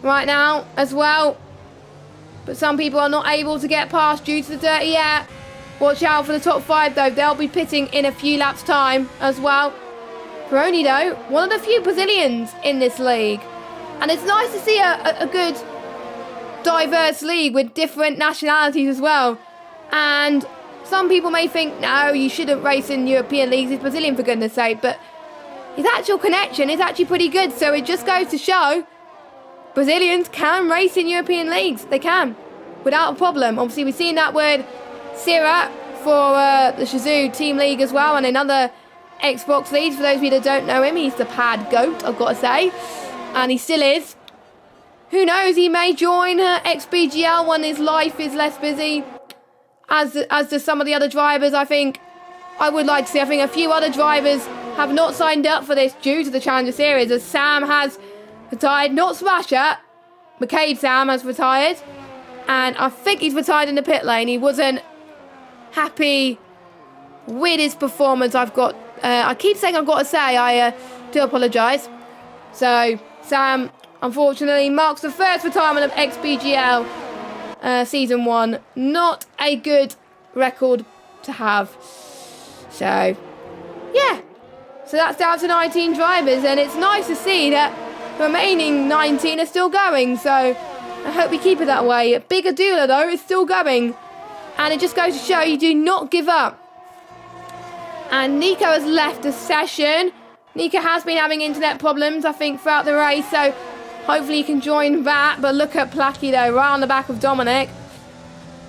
right now as well. But some people are not able to get past due to the dirty air. Watch out for the top 5 though. They'll be pitting in a few laps time as well. Peroni though, one of the few Brazilians in this league. And it's nice to see a good diverse league with different nationalities as well. And some people may think, no, you shouldn't race in European leagues. He's Brazilian, for goodness sake. But his actual connection is actually pretty good. So it just goes to show Brazilians can race in European leagues. They can, without a problem. Obviously, we've seen that with Sierra for the Shazoo Team League as well, and another Xbox lead. For those of you that don't know him, he's the pad goat, I've got to say, and he still is. Who knows, he may join XBGL when his life is less busy, as do some of the other drivers. I think I would like to see, I think a few other drivers have not signed up for this due to the Challenger Series, as Sam has retired, not Smasher, McCabe Sam has retired, and I think he's retired in the pit lane. He wasn't happy with his performance. I keep saying I've got to say, I do apologise. So Sam, unfortunately, marks the first retirement of XBGL Season 1. Not a good record to have. So, yeah. So that's down to 19 drivers, and it's nice to see that the remaining 19 are still going. So I hope we keep it that way. Big Adula, though, is still going. And it just goes to show you do not give up. And Nico has left the session. Nico has been having internet problems, I think, throughout the race. So hopefully he can join that. But look at Placky, though, right on the back of Dominic.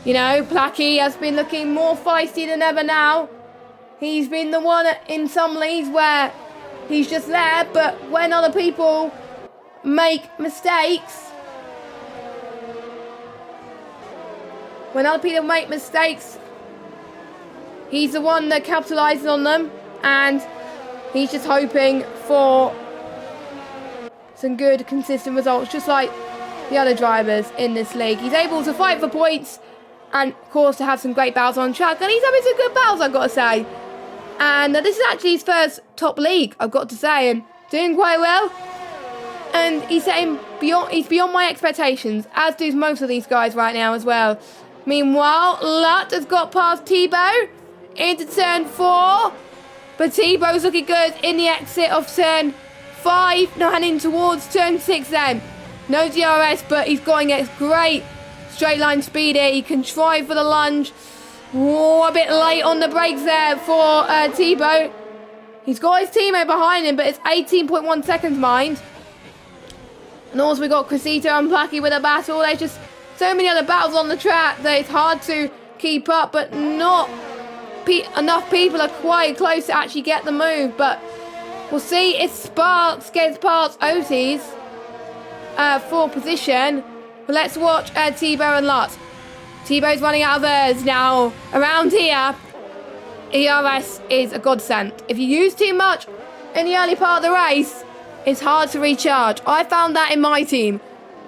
You know, Placky has been looking more feisty than ever now. He's been the one in some leagues where he's just there. But when other people make mistakes, he's the one that capitalises on them, and he's just hoping for some good, consistent results, just like the other drivers in this league. He's able to fight for points and, of course, to have some great battles on track, and he's having some good battles, I've got to say. And this is actually his first top league, I've got to say, and doing quite well. And he's beyond my expectations, as do most of these guys right now as well. Meanwhile, Lutt has got past Tebow into turn 4, but Tebow's looking good in the exit of turn 5, now heading towards turn 6 then. No DRS, but he's going at great straight line speed here. He can try for the lunge. Oh, a bit late on the brakes there for Tebow. He's got his teammate behind him, but it's 18.1 seconds, mind. And also we got Crescito and Placky with a battle. There's just so many other battles on the track that it's hard to keep up, but not enough people are quite close to actually get the move. But we'll see if Sparks gets past Otis for position. But let's watch Tebow and Lutt. Tebow's running out of airs now. Around here, ERS is a godsend. If you use too much in the early part of the race, it's hard to recharge. I found that in my team.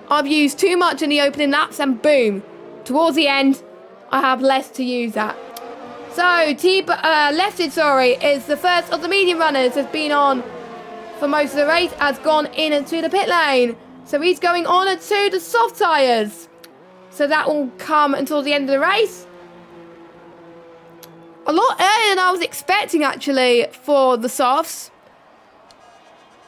I've used too much in the opening laps, and boom, towards the end, I have less to use that. So, Lefted, is the first of the medium runners, has been on for most of the race, has gone into the pit lane. So he's going on to the soft tyres. So that will come until the end of the race. A lot earlier than I was expecting, actually, for the softs.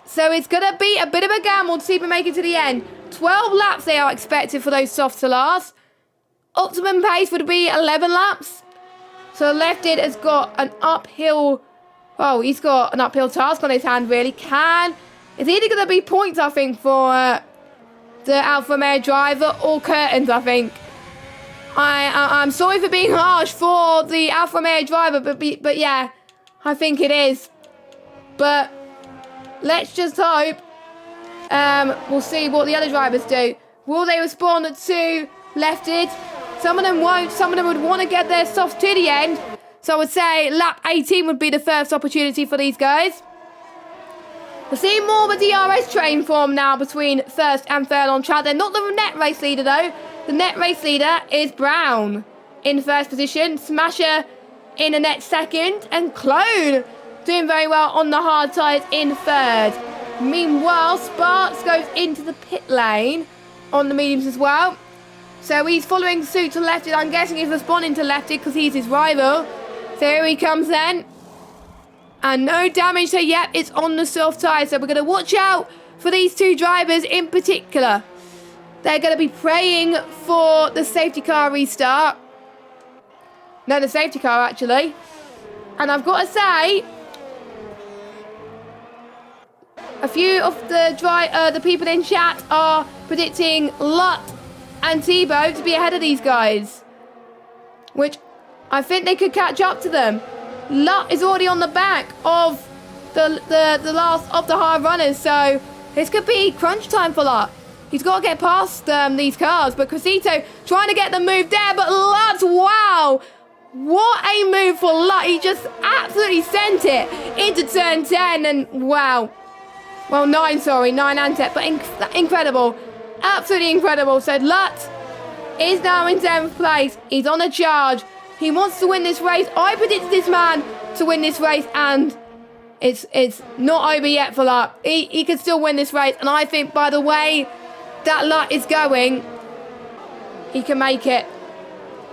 So it's going to be a bit of a gamble to see if we make it to the end. 12 laps they are expected for those softs to last. Optimum pace would be 11 laps. So Lefted has got an uphill... Oh, he's got an uphill task on his hand, really. It's either going to be points, I think, for the Alfa Romeo driver, or curtains, I think. I'm sorry for being harsh for the Alfa Romeo driver, but yeah, I think it is. But let's just hope. We'll see what the other drivers do. Will they respond to Lefted? Some of them won't. Some of them would want to get their softs to the end. So I would say lap 18 would be the first opportunity for these guys. We're seeing more of a DRS train form now between first and third on track. They're not the net race leader, though. The net race leader is Brown in first position. Smasher in the net second. And Clone doing very well on the hard tyres in third. Meanwhile, Sparks goes into the pit lane on the mediums as well. So he's following suit to Lefted. I'm guessing he's responding to Lefted because he's his rival. So here he comes then. And no damage, so yep, it's on the soft tyre. So we're going to watch out for these two drivers in particular. They're going to be praying for the safety car restart. No, the safety car, actually. And I've got to say, a few of the people in chat are predicting Lutt and Tebow to be ahead of these guys. Which I think they could catch up to them. Lutt is already on the back of the last of the hard runners, so this could be crunch time for Lutt. He's got to get past these cars, but Cressito trying to get the move there, but Lutt, wow! What a move for Lutt. He just absolutely sent it into turn 10, and wow. Well, 9, sorry, 9 and 10, but incredible. Absolutely incredible. So Lutt is now in 10th place. He's on a charge. He wants to win this race. I predicted this man to win this race, and it's not over yet for Lutt. He can still win this race, and I think by the way that Lutt is going, he can make it.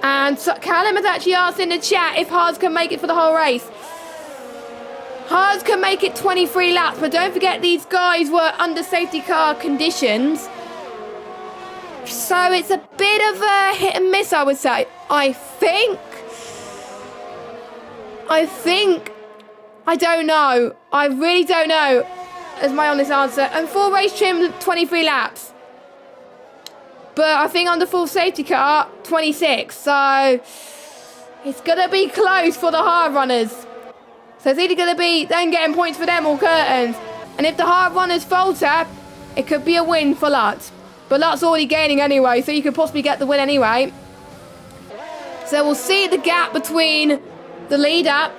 And so Callum has actually asked in the chat if Haas can make it for the whole race. Haas can make it 23 laps, but don't forget these guys were under safety car conditions. So it's a bit of a hit and miss, I would say. I don't know. I really don't know, is my honest answer. And full race trim, 23 laps. But I think on the full safety car, 26. So it's going to be close for the hard runners. So it's either going to be them getting points for them or curtains. And if the hard runners falter, it could be a win for Lutt. But Lutt's already gaining anyway, so you could possibly get the win anyway. So we'll see the gap between the leader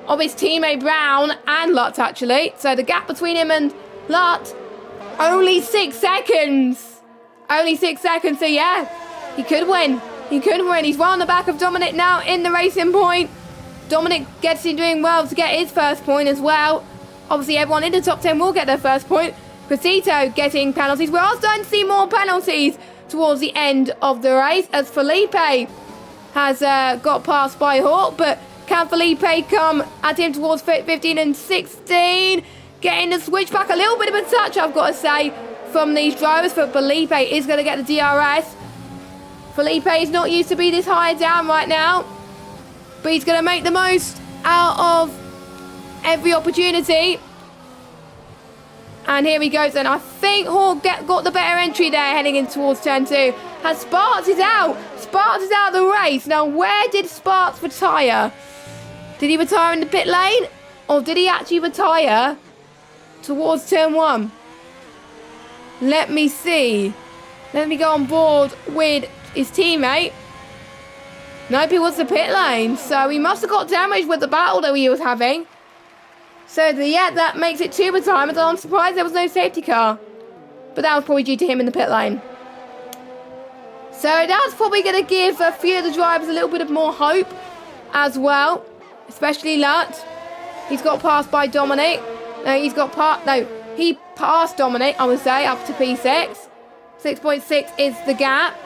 of his teammate Brown and Lutt, actually. So the gap between him and Lutt, only 6 seconds. Only 6 seconds, so yeah, he could win. He could win. He's right on the back of Dominic now in the racing point. Dominic gets in doing well to get his first point as well. Obviously, everyone in the top 10 will get their first point. Cressito getting penalties. We are starting to see more penalties towards the end of the race as Felipe has got passed by Hawk, but can Felipe come at him towards 15 and 16? Getting the switch back, a little bit of a touch, I've got to say, from these drivers, but Felipe is going to get the DRS. Felipe is not used to be this high down right now, but he's going to make the most out of every opportunity. And here he goes, and I think Hawk got the better entry there heading in towards turn 2. Has Sparks is out. Sparks is out of the race. Now, where did Sparks retire? Did he retire in the pit lane? Or did he actually retire towards turn 1? Let me see. Let me go on board with his teammate. Nope, it was the pit lane. So he must have got damaged with the battle that he was having. So yeah, that makes it 2 retirements. I'm surprised there was no safety car. But that was probably due to him in the pit lane. So that's probably going to give a few of the drivers a little bit of more hope as well. Especially Lutt. He's got passed by Dominic. He passed Dominic, I would say, up to P6. 6.6 is the gap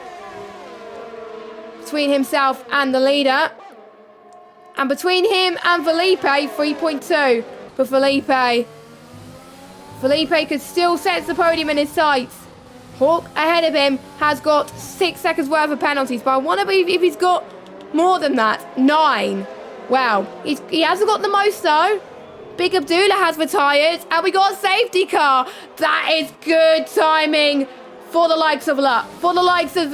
between himself and the leader. And between him and Felipe, 3.2 for Felipe. Felipe could still set the podium in his sights. Hawk ahead of him has got 6 seconds worth of penalties, but I want to believe if he's got more than that. 9. Wow. He hasn't got the most though. Big Abdullah has retired, and we got a safety car. That is good timing for the likes of Lutt, for the likes of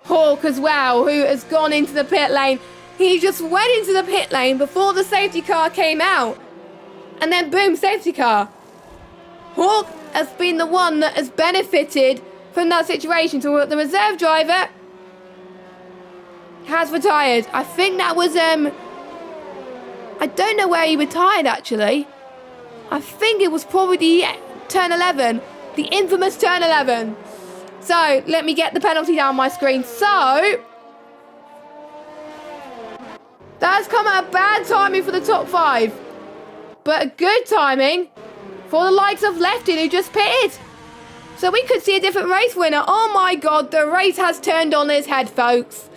Hawk as well, who has gone into the pit lane. He just went into the pit lane before the safety car came out, and then boom, safety car. Hawk has been the one that has benefited from that situation. So the reserve driver has retired. I think that was I don't know where he retired, actually. I think it was probably the turn 11. The infamous turn 11. So, let me get the penalty down my screen. So, that's come at a bad timing for the top 5. But a good timing for the likes of Lefty, who just pitted. So, we could see a different race winner. Oh my god, the race has turned on its head, folks.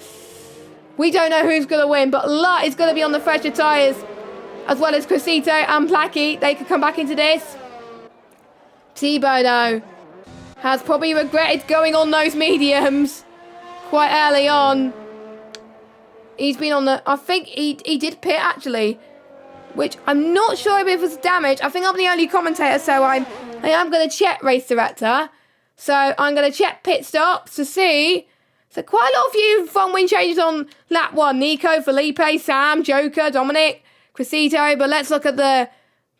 We don't know who's going to win, but Lutt is going to be on the fresher tyres, as well as Cressito and Placky. They could come back into this. Tebow, though, has probably regretted going on those mediums quite early on. He's been on the... I think he did pit, actually, which I'm not sure if it was damage. I think I'm the only commentator, so I am going to check race director. So I'm going to check pit stops to see So quite a lot of you front wing changes on lap 1. Nico, Felipe, Sam, Joker, Dominic, Crescito. But let's look at the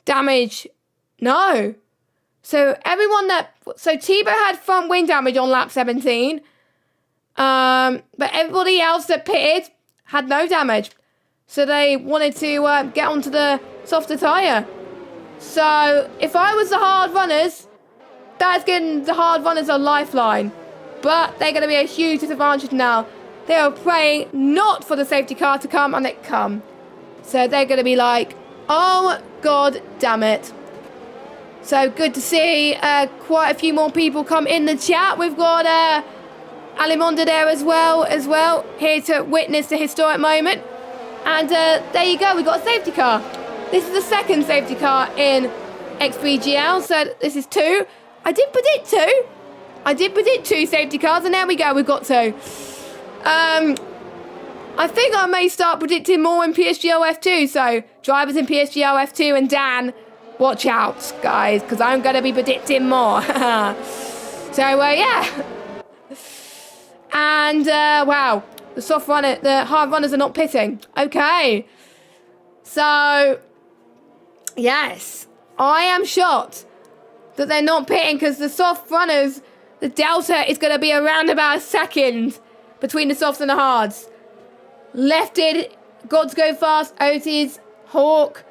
damage. No. So everyone so Tebow had front wing damage on lap 17. But everybody else that pitted had no damage. So they wanted to get onto the softer tyre. So if I was the hard runners, that's giving the hard runners a lifeline. But they're going to be a huge disadvantage now. They are praying not for the safety car to come, and it come. So they're going to be like, oh, God damn it. So good to see quite a few more people come in the chat. We've got Alimonda there as well, here to witness the historic moment. And there you go, we've got a safety car. This is the second safety car in XBGL, so this is 2. I did predict 2. I did predict 2 safety cars, and there we go, we've got 2. I think I may start predicting more in PSGL F2, so drivers in PSGL F2 and Dan, watch out, guys, because I'm going to be predicting more. So, yeah. And, wow, the hard runners are not pitting. Okay. So, yes, I am shocked that they're not pitting because the soft runners, the delta is going to be around about a second between the softs and the hards. Lefted, got to go fast, Otis, Hawk,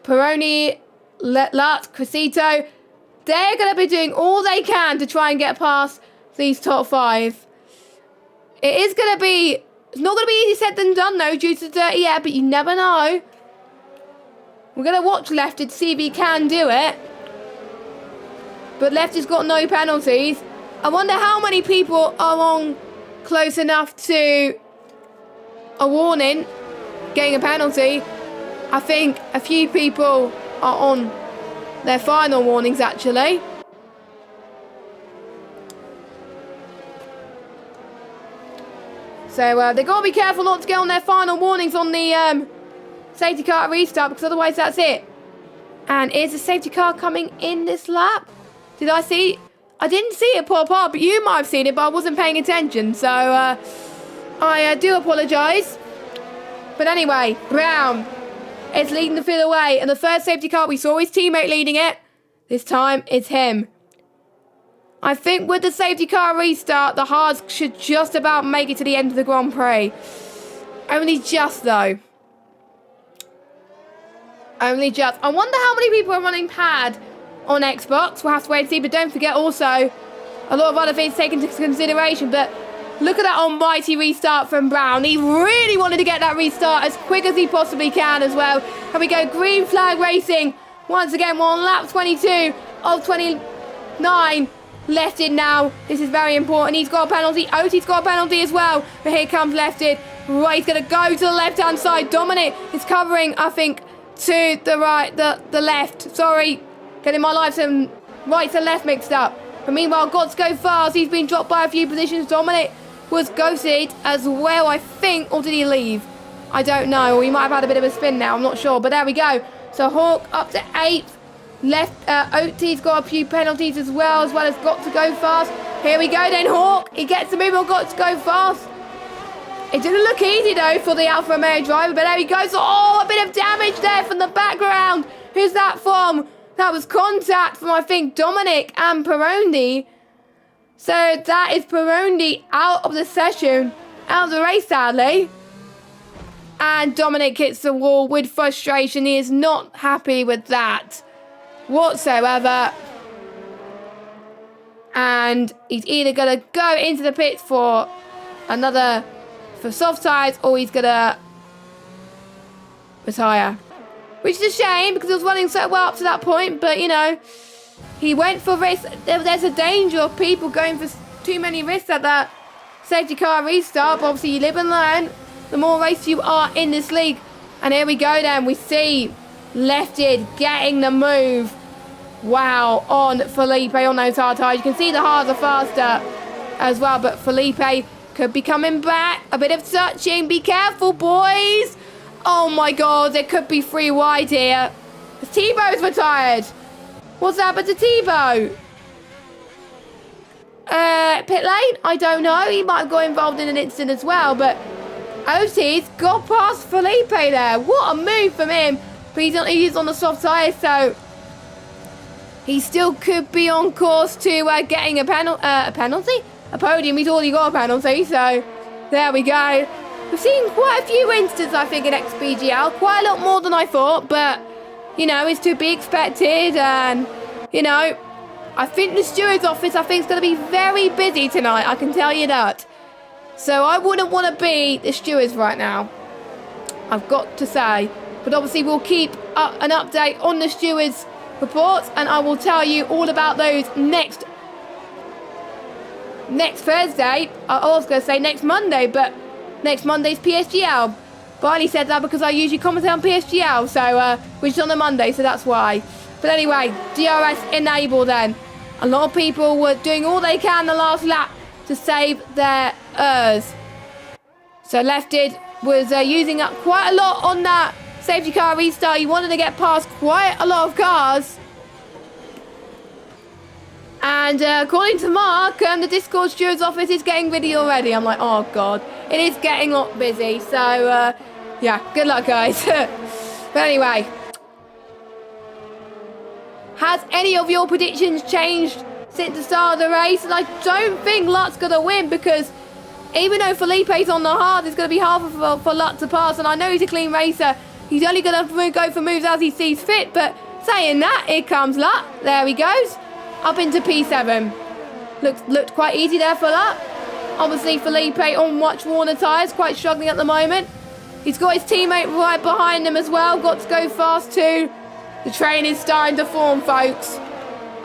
Peroni, Lut, Crescito. They're going to be doing all they can to try and get past these top 5. It is going to be, it's not going to be easy said than done though due to the dirty air, but you never know. We're going to watch Lefted to see if he can do it. But Lefty's got no penalties. I wonder how many people are on close enough to a warning, getting a penalty. I think a few people are on their final warnings actually. So they've got to be careful not to get on their final warnings on the safety car restart, because otherwise that's it. And is the safety car coming in this lap? Did I see? I didn't see it pop up, but you might have seen it, but I wasn't paying attention. So I do apologise. But anyway, Brown is leading the field away. And the first safety car, we saw his teammate leading it. This time, it's him. I think with the safety car restart, the hards should just about make it to the end of the Grand Prix. Only just, though. Only just. I wonder how many people are running pad on Xbox. We'll have to wait and see. But don't forget also, a lot of other things taken into consideration. But look at that almighty restart from Brown. He really wanted to get that restart as quick as he possibly can as well. And we go green flag racing. Once again, we're on lap 22 of 29. Lefted now. This is very important. He's got a penalty. Oti's got a penalty as well. But here comes Lefted. Right, he's going to go to the left-hand side. Dominic is covering, I think, to the right, the left. Sorry, getting my life some right to left mixed up. But meanwhile, got to go fast. He's been dropped by a few positions. Dominic was ghosted as well, I think. Or did he leave? I don't know. Or he might have had a bit of a spin now. I'm not sure. But there we go. So Hawk up to 8th. Left, Oti's got a few penalties as well as got to go fast. Here we go then, Hawk. He gets the move on, got to go fast. It didn't look easy though for the Alfa Romeo driver, but there he goes. Oh, a bit of damage there from the background. Who's that from? That was contact from, I think, Dominic and Peroni. So that is Peroni out of the session, out of the race, sadly. And Dominic hits the wall with frustration. He is not happy with that whatsoever. And he's either going to go into the pits for soft tyres, or he's going to retire. Which is a shame, because he was running so well up to that point. But, you know, he went for risks. There's a danger of people going for too many risks at that safety car restart. But obviously, you live and learn. The more race you are in this league. And here we go then. We see Lefted getting the move. Wow, on Felipe on those hard tyres. You can see the hards are faster as well. But Felipe could be coming back. A bit of touching. Be careful, boys. Oh my God, there could be 3 wide here. Tebow's retired. What's happened to Tebow? pit lane? I don't know. He might have got involved in an incident as well, but Otis got past Felipe there. What a move from him. But he's on the soft tyres, so he still could be on course to getting a penalty? A podium. He's already got a penalty, so there we go. We've seen quite a few incidents, I think, in XBGL. Quite a lot more than I thought, but, you know, it's to be expected. And, you know, I think the steward's office, I think, is going to be very busy tonight. I can tell you that. So I wouldn't want to be the stewards right now, I've got to say. But obviously we'll keep up an update on the stewards' reports, and I will tell you all about those next Thursday. I was going to say next Monday, but next Monday's PSGL. But I only said that because I usually commentate on PSGL, so which is on a Monday, so that's why. But anyway, DRS enable then. A lot of people were doing all they can the last lap to save their ERS. So Lefted was using up quite a lot on that safety car restart. He wanted to get past quite a lot of cars. And according to Mark, the Discord steward's office is getting busy already. I'm like, oh God, it is getting a lot busy. So yeah, good luck guys. But anyway, has any of your predictions changed since the start of the race? And I don't think Lutt's going to win, because even though Felipe's on the hard, it's going to be hard for Lutt to pass. And I know he's a clean racer. He's only going to go for moves as he sees fit. But saying that, here comes Lutt. There he goes. Up into P7. Looked quite easy there for Lutt. Obviously, Felipe on much worn tyres, quite struggling at the moment. He's got his teammate right behind him as well. Got to go fast too. The train is starting to form, folks.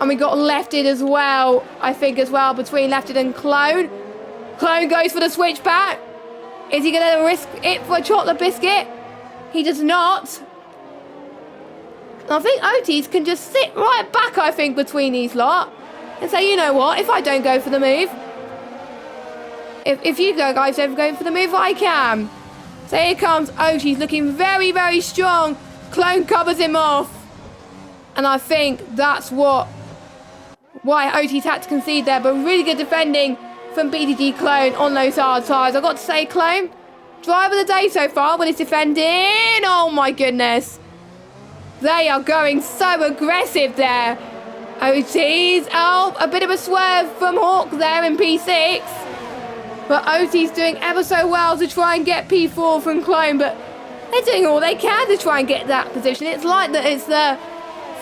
And we got Lefted as well, I think as well, between Lefted and Clone. Clone goes for the switchback. Is he going to risk it for a chocolate biscuit? He does not. And I think Otis can just sit right back, I think, between these lot. And say, you know what, if I don't go for the move. If you guys don't go for the move, I can. So here comes Otis, looking very, very strong. Clone covers him off. And I think that's why Otis had to concede there. But really good defending from BDG Clone on those hard tyres. I've got to say, Clone, driver of the day so far when it's defending. Oh my goodness. They are going so aggressive there. Otis, oh, a bit of a swerve from Hawk there in P6. But Otis doing ever so well to try and get P4 from Clone. But they're doing all they can to try and get that position. It's like that it's the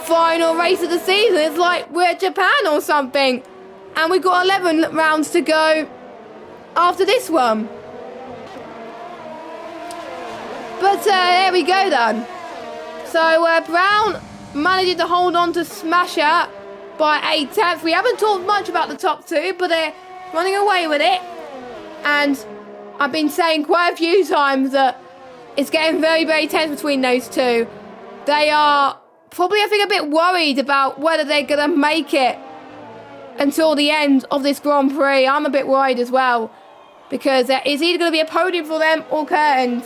final race of the season. It's like we're at Japan or something. And we've got 11 rounds to go after this one. But there we go then. So Brown managing to hold on to Smasher by 8/10. We haven't talked much about the top two, but they're running away with it. And I've been saying quite a few times that it's getting very, very tense between those two. They are probably, I think, a bit worried about whether they're going to make it until the end of this Grand Prix. I'm a bit worried as well, because it's either going to be a podium for them or curtains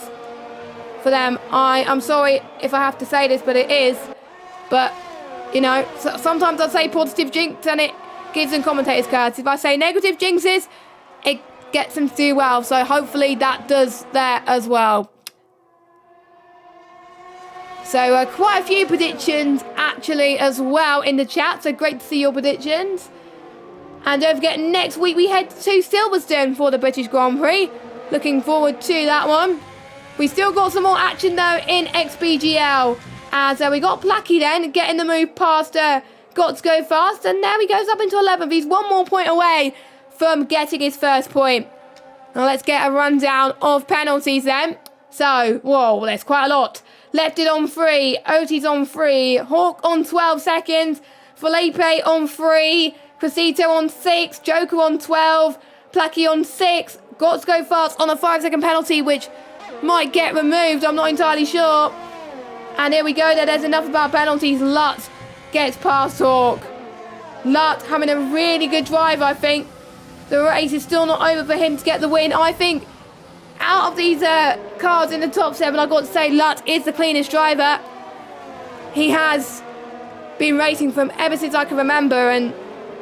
for them. I'm sorry if I have to say this, but it is. But, you know, sometimes I say positive jinx and it gives them commentators cards. If I say negative jinxes, it gets them to do well. So hopefully that does there as well. So quite a few predictions actually as well in the chat. So great to see your predictions. And don't forget, next week we head to Silverstone for the British Grand Prix. Looking forward to that one. We still got some more action though in XBGL. As we got Placky then getting the move past Got to Go Fast. And there he goes up into 11th. He's one more point away from getting his first point. Now let's get a rundown of penalties then. So, whoa, there's quite a lot. Lefted on 3, Otis on 3, Hawk on 12 seconds, Felipe on 3, Crescito on 6, Joker on 12, Placky on 6, Got to Go Fast on a 5-second penalty, which might get removed, I'm not entirely sure. And here we go, there's enough about penalties. Lutt gets past Hawk. Lutt having a really good drive, I think. The race is still not over for him to get the win. I think out of these cars in the top 7, I've got to say Lutt is the cleanest driver. He has been racing from ever since I can remember, and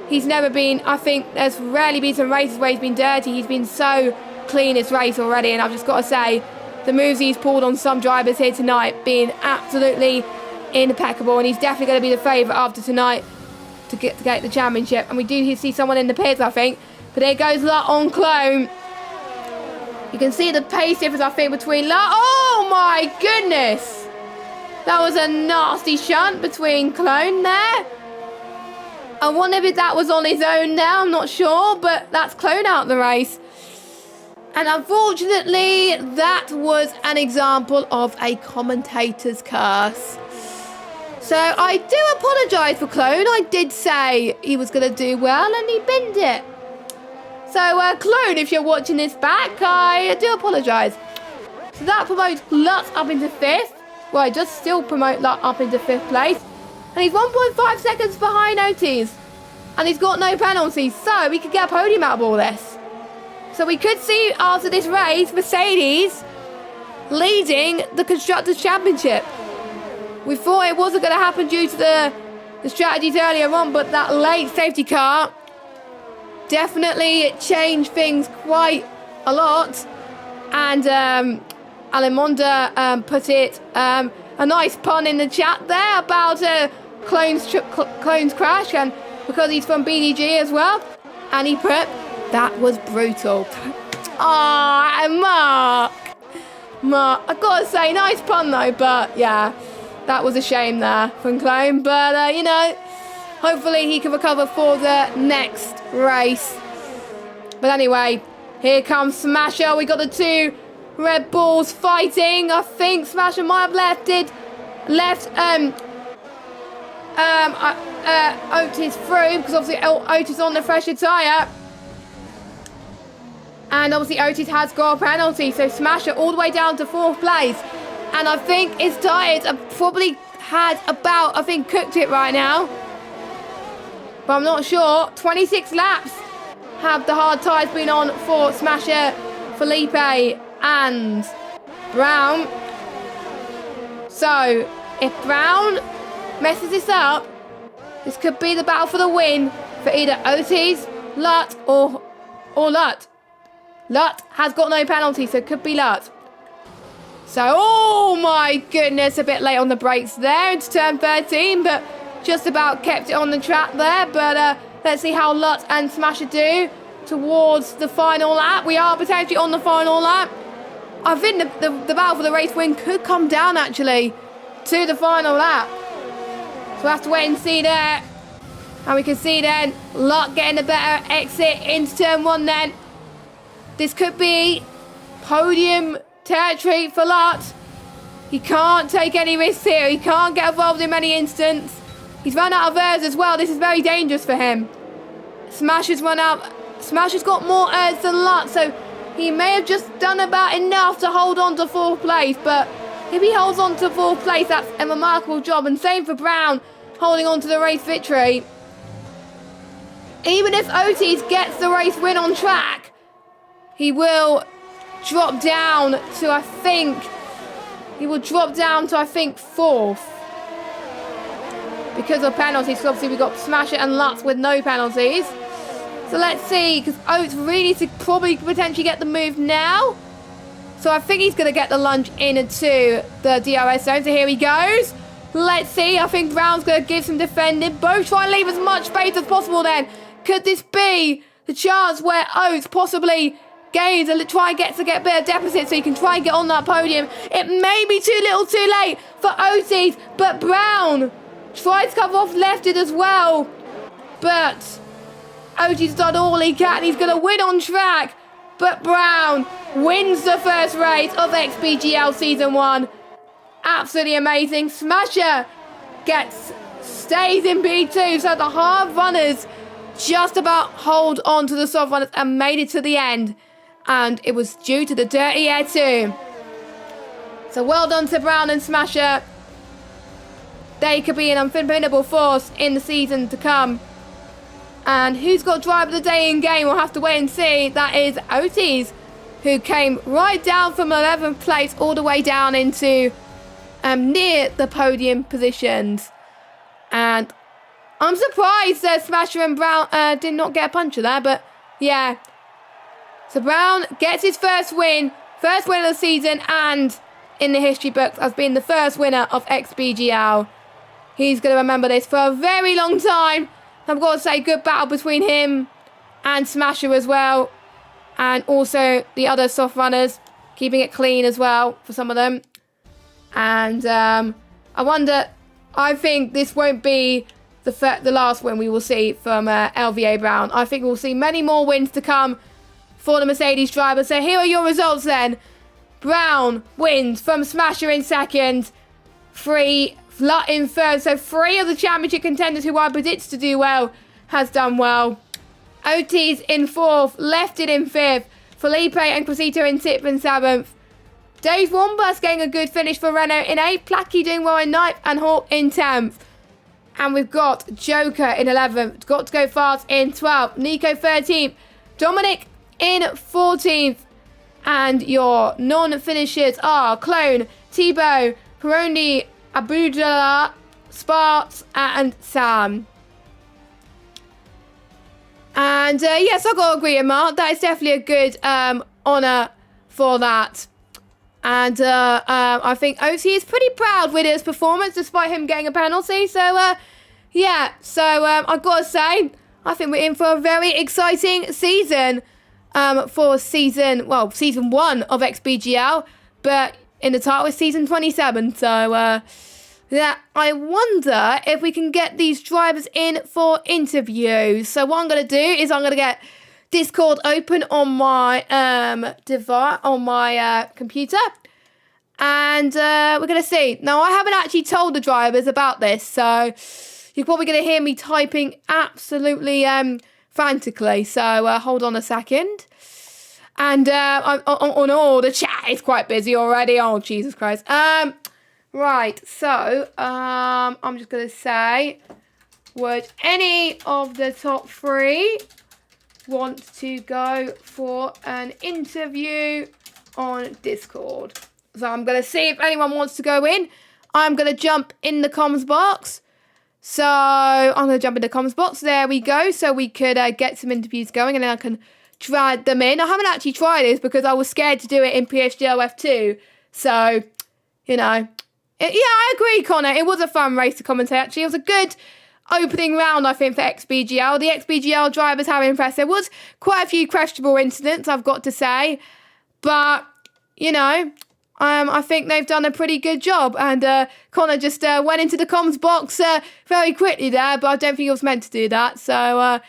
He's never been, I think there's rarely been some races where he's been dirty. He's been so clean this race already, and I've just got to say, the moves he's pulled on some drivers here tonight being absolutely impeccable, and he's definitely going to be the favourite after tonight to get the championship. And we do see someone in the pits, I think. But there goes Lut on Clone. You can see the pace difference, I think, between Lut. Oh my goodness! That was a nasty shunt between Clone there. I wonder if that was on his own now, I'm not sure, but that's Clone out the race. And unfortunately, that was an example of a commentator's curse. So I do apologise for Clone. I did say he was going to do well, and he binned it. So Clone, if you're watching this back, I do apologise. So that promotes Lutz up into 5th. Well, it does still promote Lutz up into 5th place. And he's 1.5 seconds behind Otis. And he's got no penalties, so we could get a podium out of all this. So we could see, after this race, Mercedes leading the Constructors' Championship. We thought it wasn't going to happen due to the strategies earlier on, but that late safety car definitely changed things quite a lot. And Alamonda put it a nice pun in the chat there about Clone's crash, and because he's from BDG as well, and he put, that was brutal. Mark, I gotta say, nice pun though, but yeah, that was a shame there from Clone, but you know, hopefully he can recover for the next race. But anyway, here comes Smasher. We got the 2 Red Bulls fighting. I think Smasher might have left Otis through, because obviously Otis on the fresher tyre. And obviously Otis has got a penalty, so Smasher all the way down to 4th place. And I think his tyres have probably had about, I think, cooked it right now. But I'm not sure. 26 laps have the hard tyres been on for Smasher, Felipe and Brown. So if Brown messes this up, this could be the battle for the win for either Otis, Lut, or Lut. Lut has got no penalty, so it could be Lut. So, oh my goodness, a bit late on the brakes there into turn 13, but just about kept it on the track there. But let's see how Lut and Smasher do towards the final lap. We are potentially on the final lap. I think the battle for the race win could come down, actually, to the final lap. So we'll have to wait and see there. And we can see then Lut getting a better exit into turn 1 then. This could be podium territory for Lut. He can't take any risks here. He can't get involved in many instants. He's run out of airs as well. This is very dangerous for him. Smasher's run out. Smasher's got more airs than Lut, so he may have just done about enough to hold on to 4th place. But if he holds on to 4th place, that's a remarkable job. And same for Brown, holding on to the race victory. Even if Otis gets the race win on track, he will drop down to, I think, 4th. Because of penalties. So obviously we've got Smasher and Lutz with no penalties. So let's see, because Oates really needs to probably potentially get the move now. So I think he's going to get the lunge into the DRS zone. So here he goes. Let's see. I think Brown's going to give some defending. Both try and leave as much space as possible then. Could this be the chance where Oates possibly gains and try and get a bit of deficit so he can try and get on that podium? It may be too little too late for Oates, but Brown tries to cover off lefted as well. But Oates done all he can. He's going to win on track. But Brown wins the first race of XBGL Season 1. Absolutely amazing. Smasher stays in B2. So the hard runners just about hold on to the soft runners and made it to the end. And it was due to the dirty air too. So well done to Brown and Smasher. They could be an unforgettable force in the season to come. And who's got driver of the day in game? We'll have to wait and see. That is Otis, who came right down from 11th place all the way down into near the podium positions. And I'm surprised Smasher and Brown did not get a puncher there, but yeah. So Brown gets his first win of the season, and in the history books as being the first winner of XBGL. He's going to remember this for a very long time. I've got to say, good battle between him and Smasher as well. And also the other soft runners, keeping it clean as well for some of them. And I think this won't be the last win we will see from LVA Brown. I think we'll see many more wins to come for the Mercedes driver. So here are your results then. Brown wins from Smasher in second, Flut in third. So 3 of the championship contenders who I predict to do well has done well. Otis in 4th, Lefted in 5th, Felipe and Cresito in 6th and 7th. Dave Wombus getting a good finish for Renault in 8th, Placky doing well in 9th, and Hawk in 10th. And we've got Joker in 11th, Got to Go Fast in 12th, Nico 13th, Dominic in 14th. And your non-finishers are Clone, Tebow, Peroni, Abudullah, Sparks, and Sam. And yes, I've got to agree with Mark. That is definitely a good honour for that. And I think OT is pretty proud with his performance despite him getting a penalty. So, yeah. So, I've got to say, I think we're in for a very exciting season for season 1 of XBGL. But in the title is season 27. So, yeah, I wonder if we can get these drivers in for interviews. So what I'm going to do is I'm going to get Discord open on my device, on my computer. And we're going to see. Now, I haven't actually told the drivers about this. So you're probably going to hear me typing absolutely frantically. So hold on a second. And the chat is quite busy already. Oh, Jesus Christ. Right, so I'm just going to say, would any of the top 3 want to go for an interview on Discord? So I'm going to see if anyone wants to go in. I'm going to jump in the comms box. So I'm going to jump in the comms box. There we go. So we could get some interviews going and then I can drag them in. I haven't actually tried this because I was scared to do it in PSGL F2. So, you know. Yeah, I agree, Connor. It was a fun race to commentate, actually. It was a good opening round, I think, for XBGL. The XBGL drivers have impressed. There was quite a few questionable incidents, I've got to say. But, you know, I think they've done a pretty good job. And Connor just went into the comms box very quickly there, but I don't think he was meant to do that. So,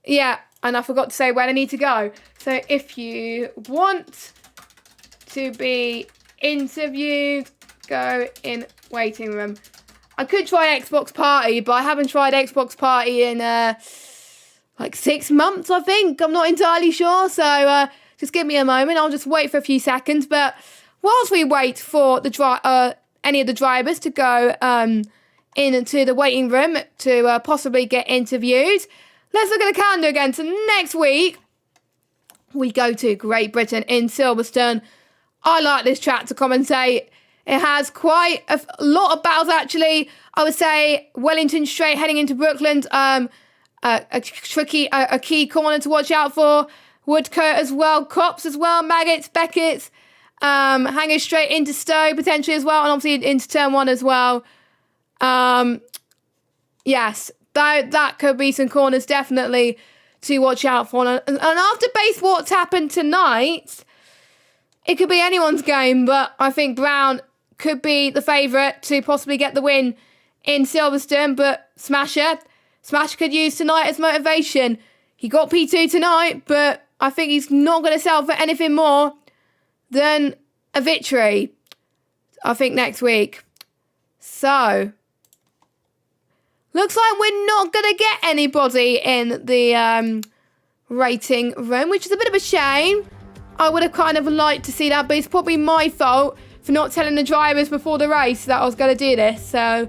yeah, and I forgot to say where I need to go. So if you want to be interviewed, go in waiting room. I could try Xbox Party, but I haven't tried Xbox Party in like 6 months, I think. I'm not entirely sure, so just give me a moment. I'll just wait for a few seconds. But whilst we wait for the any of the drivers to go into the waiting room to possibly get interviewed, let's look at the calendar again. So next week, we go to Great Britain in Silverstone. I like this track to commentate. It has quite a lot of battles, actually. I would say Wellington Straight heading into Brookland. A key corner to watch out for. Woodcote as well. Cops as well. Maggots, Beckett's. Hanging straight into Stowe, potentially as well. And obviously into Turn 1 as well. Yes, that could be some corners, definitely, to watch out for. And after base what's happened tonight, it could be anyone's game. But I think Brown could be the favourite to possibly get the win in Silverstone, but Smasher could use tonight as motivation. He got P2 tonight, but I think he's not going to sell for anything more than a victory, I think, next week. So, looks like we're not going to get anybody in the rating room, which is a bit of a shame. I would have kind of liked to see that, but it's probably my fault for not telling the drivers before the race that I was going to do this. So,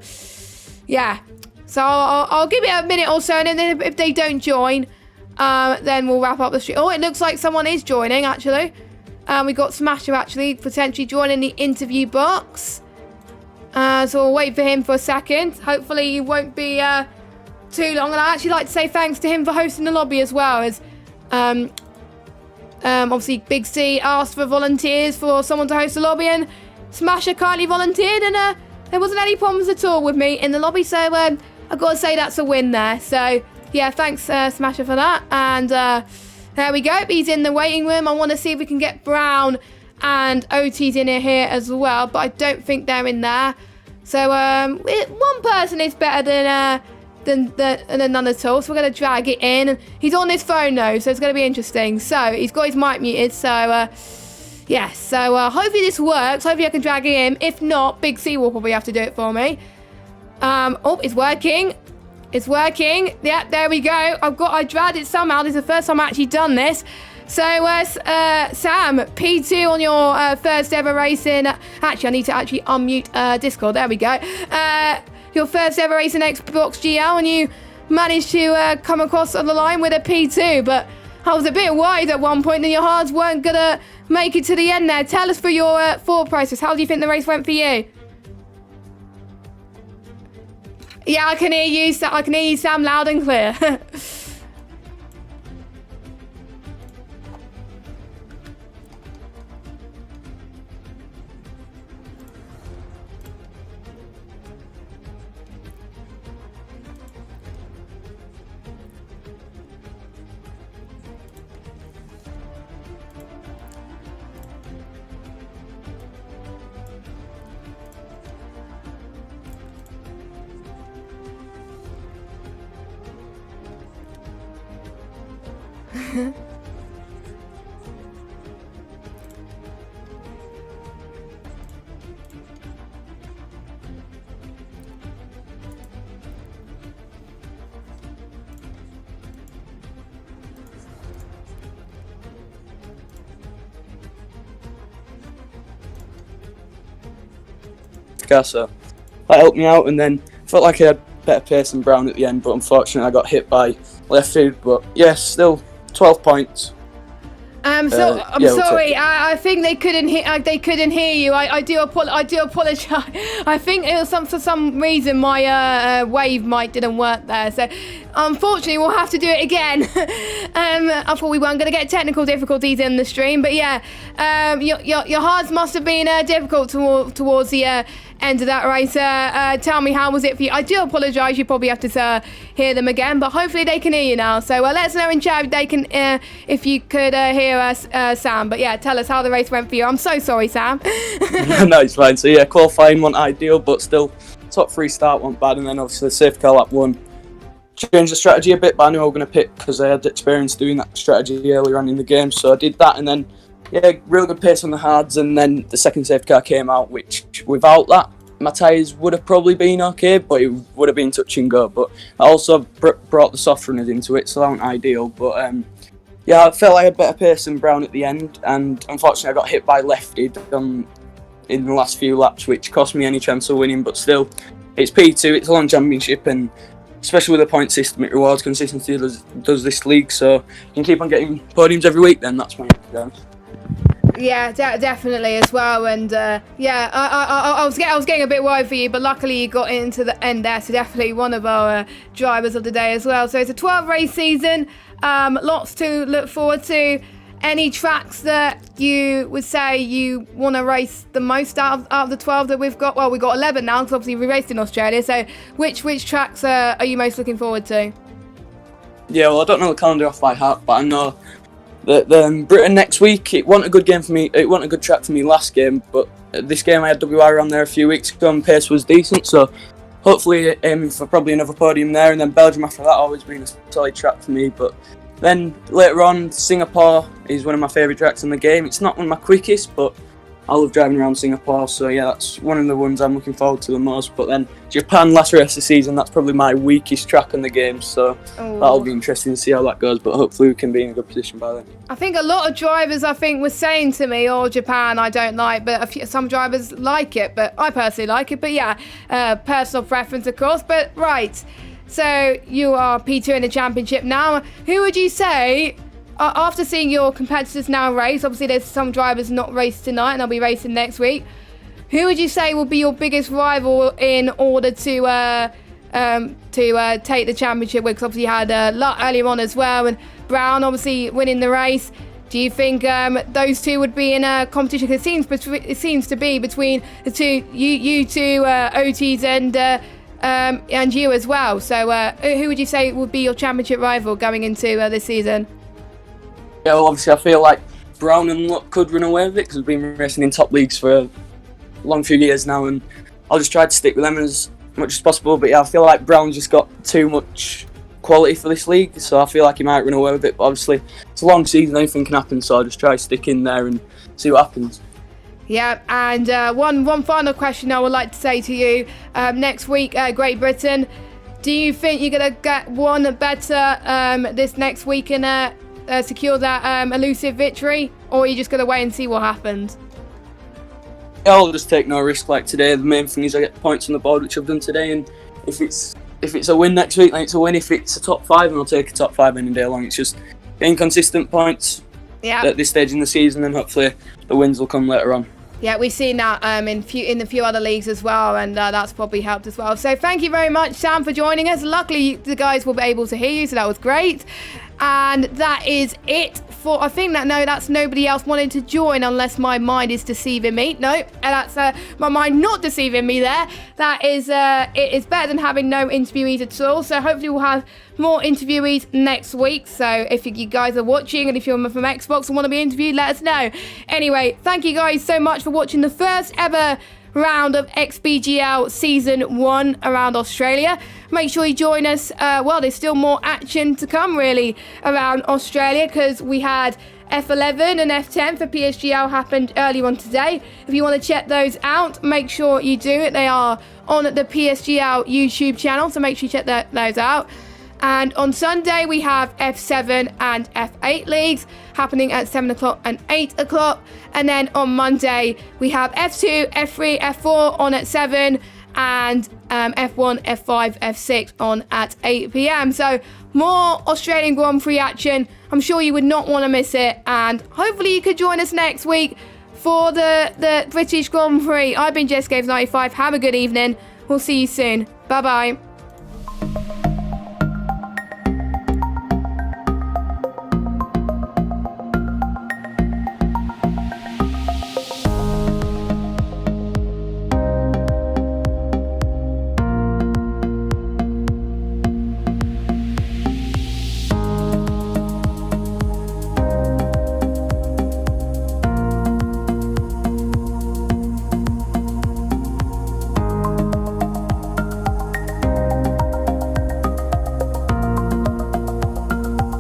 yeah. So, I'll give it a minute or so, and then if they don't join, then we'll wrap up the stream. Oh, it looks like someone is joining, actually. We got Smasher, actually, potentially joining the interview box. So, we'll wait for him for a second. Hopefully, he won't be too long, and I'd actually like to say thanks to him for hosting the lobby as well. As obviously Big C asked for volunteers for someone to host the lobby, and Smasher kindly volunteered, and there wasn't any problems at all with me in the lobby, so I've got to say that's a win there. So yeah, thanks Smasher for that. And there we go, he's in the waiting room. I want to see if we can get Brown and OT's in here as well, but I don't think they're in there. So one person is better than none at all, so we're going to drag it in. He's on his phone though, so it's going to be interesting. So he's got his mic muted, so yes, so hopefully this works. Hopefully I can drag it in. If not, Big C will probably have to do it for me. Oh, it's working. It's working. Yeah, there we go. I dragged it somehow. This is the first time I've actually done this. So, Sam, P2 on your first ever racing. Actually, I need to actually unmute Discord. There we go. Your first ever racing XBGL, and you managed to come across on the line with a P2. But I was a bit worried at one point that your hards weren't going to make it to the end there. Tell us for your thought process. How do you think the race went for you? Yeah, I can hear you. I can hear you, Sam, loud and clear. So that helped me out, and then felt like I had better pace than Brown at the end, but unfortunately I got hit by left field. But yes, still 12 points. I'm sorry. I think they couldn't hear you. I do apologise. I think it was for some reason my wave mic didn't work there. So unfortunately we'll have to do it again. I thought we weren't going to get technical difficulties in the stream, but yeah, your hards must have been difficult towards the end of that race. Tell me, how was it for you? I do apologise. You probably have to hear them again, but hopefully they can hear you now. So let us know in chat if they can, if you could hear us, Sam. But yeah, tell us how the race went for you. I'm so sorry, Sam. No, it's fine. So yeah, qualifying wasn't ideal, but still top 3 start wasn't bad, and then obviously the safety car lap 1 changed the strategy a bit, but I knew I was going to pick because I had experience doing that strategy earlier on in the game, so I did that, and then yeah, really good pace on the hards, and then the second safety car came out, which without that, my tyres would have probably been okay, but it would have been touch and go. But I also brought the soft runners into it, so that wasn't ideal. But yeah, I felt like I had better pace than Brown at the end, and unfortunately I got hit by lefty in the last few laps, which cost me any chance of winning. But still, it's P2, it's a long championship, and especially with the point system, it rewards consistency, does this league, so you can keep on getting podiums every week, then that's my down. Yeah, definitely as well, and yeah, I was getting a bit worried for you, but luckily you got into the end there, so definitely one of our drivers of the day as well. So it's a 12 race season, lots to look forward to. Any tracks that you would say you want to race the most out of the 12 that we've got? Well, we've got 11 now, because obviously we raced in Australia, so which tracks are you most looking forward to? Yeah, well, I don't know the calendar off by heart, but I know that Britain next week, it wasn't a good game for me. It wasn't a good track for me last game, but this game I had WI around there a few weeks ago and pace was decent, so hopefully aiming for probably another podium there, and then Belgium after that always been a solid track for me. But then later on, Singapore is one of my favourite tracks in the game. It's not one of my quickest, but I love driving around Singapore, so yeah, that's one of the ones I'm looking forward to the most. But then Japan, last race of the season, that's probably my weakest track in the game, so that'll be interesting to see how that goes, but hopefully we can be in a good position by then. I think a lot of drivers, were saying to me, Japan I don't like, but some drivers like it, but I personally like it. But yeah, personal preference, of course. But right, so you are P2 in the championship now. Who would you say, after seeing your competitors now race, obviously there's some drivers not raced tonight and they'll be racing next week, who would you say will be your biggest rival in order to to take the championship, because obviously you had Lutt earlier on as well, and Brown obviously winning the race. Do you think those two would be in a competition? Because it seems to be between the two, you two, Otis and you as well. So who would you say would be your championship rival going into this season? Yeah, well, obviously I feel like Brown and Lutt could run away with it, because we've been racing in top leagues for a long few years now, and I'll just try to stick with them as much as possible. But yeah, I feel like Brown's just got too much quality for this league, so I feel like he might run away with it. But obviously it's a long season, anything can happen, so I'll just try to stick in there and see what happens. Yeah, and one final question I would like to say to you. Next week, Great Britain, do you think you're going to get one better this next week and secure that elusive victory, or are you just going to wait and see what happens? Yeah, I'll just take no risk like today. The main thing is I get points on the board, which I've done today, and if it's a win next week, then it's a win. If it's a top 5, then I'll take a top 5 any day long. It's just getting consistent points at this stage in the season, and hopefully the wins will come later on. Yeah, we've seen that in a few other leagues as well, and that's probably helped as well. So thank you very much, Sam, for joining us. Luckily, the guys will be able to hear you, so that was great. And that is it for, I think that's nobody else wanted to join, unless my mind is deceiving me. Nope, that's my mind not deceiving me there. That is, it is better than having no interviewees at all. So hopefully we'll have more interviewees next week. So if you guys are watching, and if you're from Xbox and want to be interviewed, let us know. Anyway, thank you guys so much for watching the first ever round of XBGL Season 1 around Australia. Make sure you join us. There's still more action to come, really, around Australia, because we had F11 and F10 for PSGL happened earlier on today. If you want to check those out, make sure you do it. They are on the PSGL YouTube channel, so make sure you check those out. And on Sunday, we have F7 and F8 leagues happening at 7 o'clock and 8 o'clock. And then on Monday, we have F2, F3, F4 on at 7, and F1, F5, F6 on at 8 p.m. So more Australian Grand Prix action. I'm sure you would not want to miss it. And hopefully you could join us next week for the British Grand Prix. I've been Jess Games 95. Have a good evening. We'll see you soon. Bye-bye.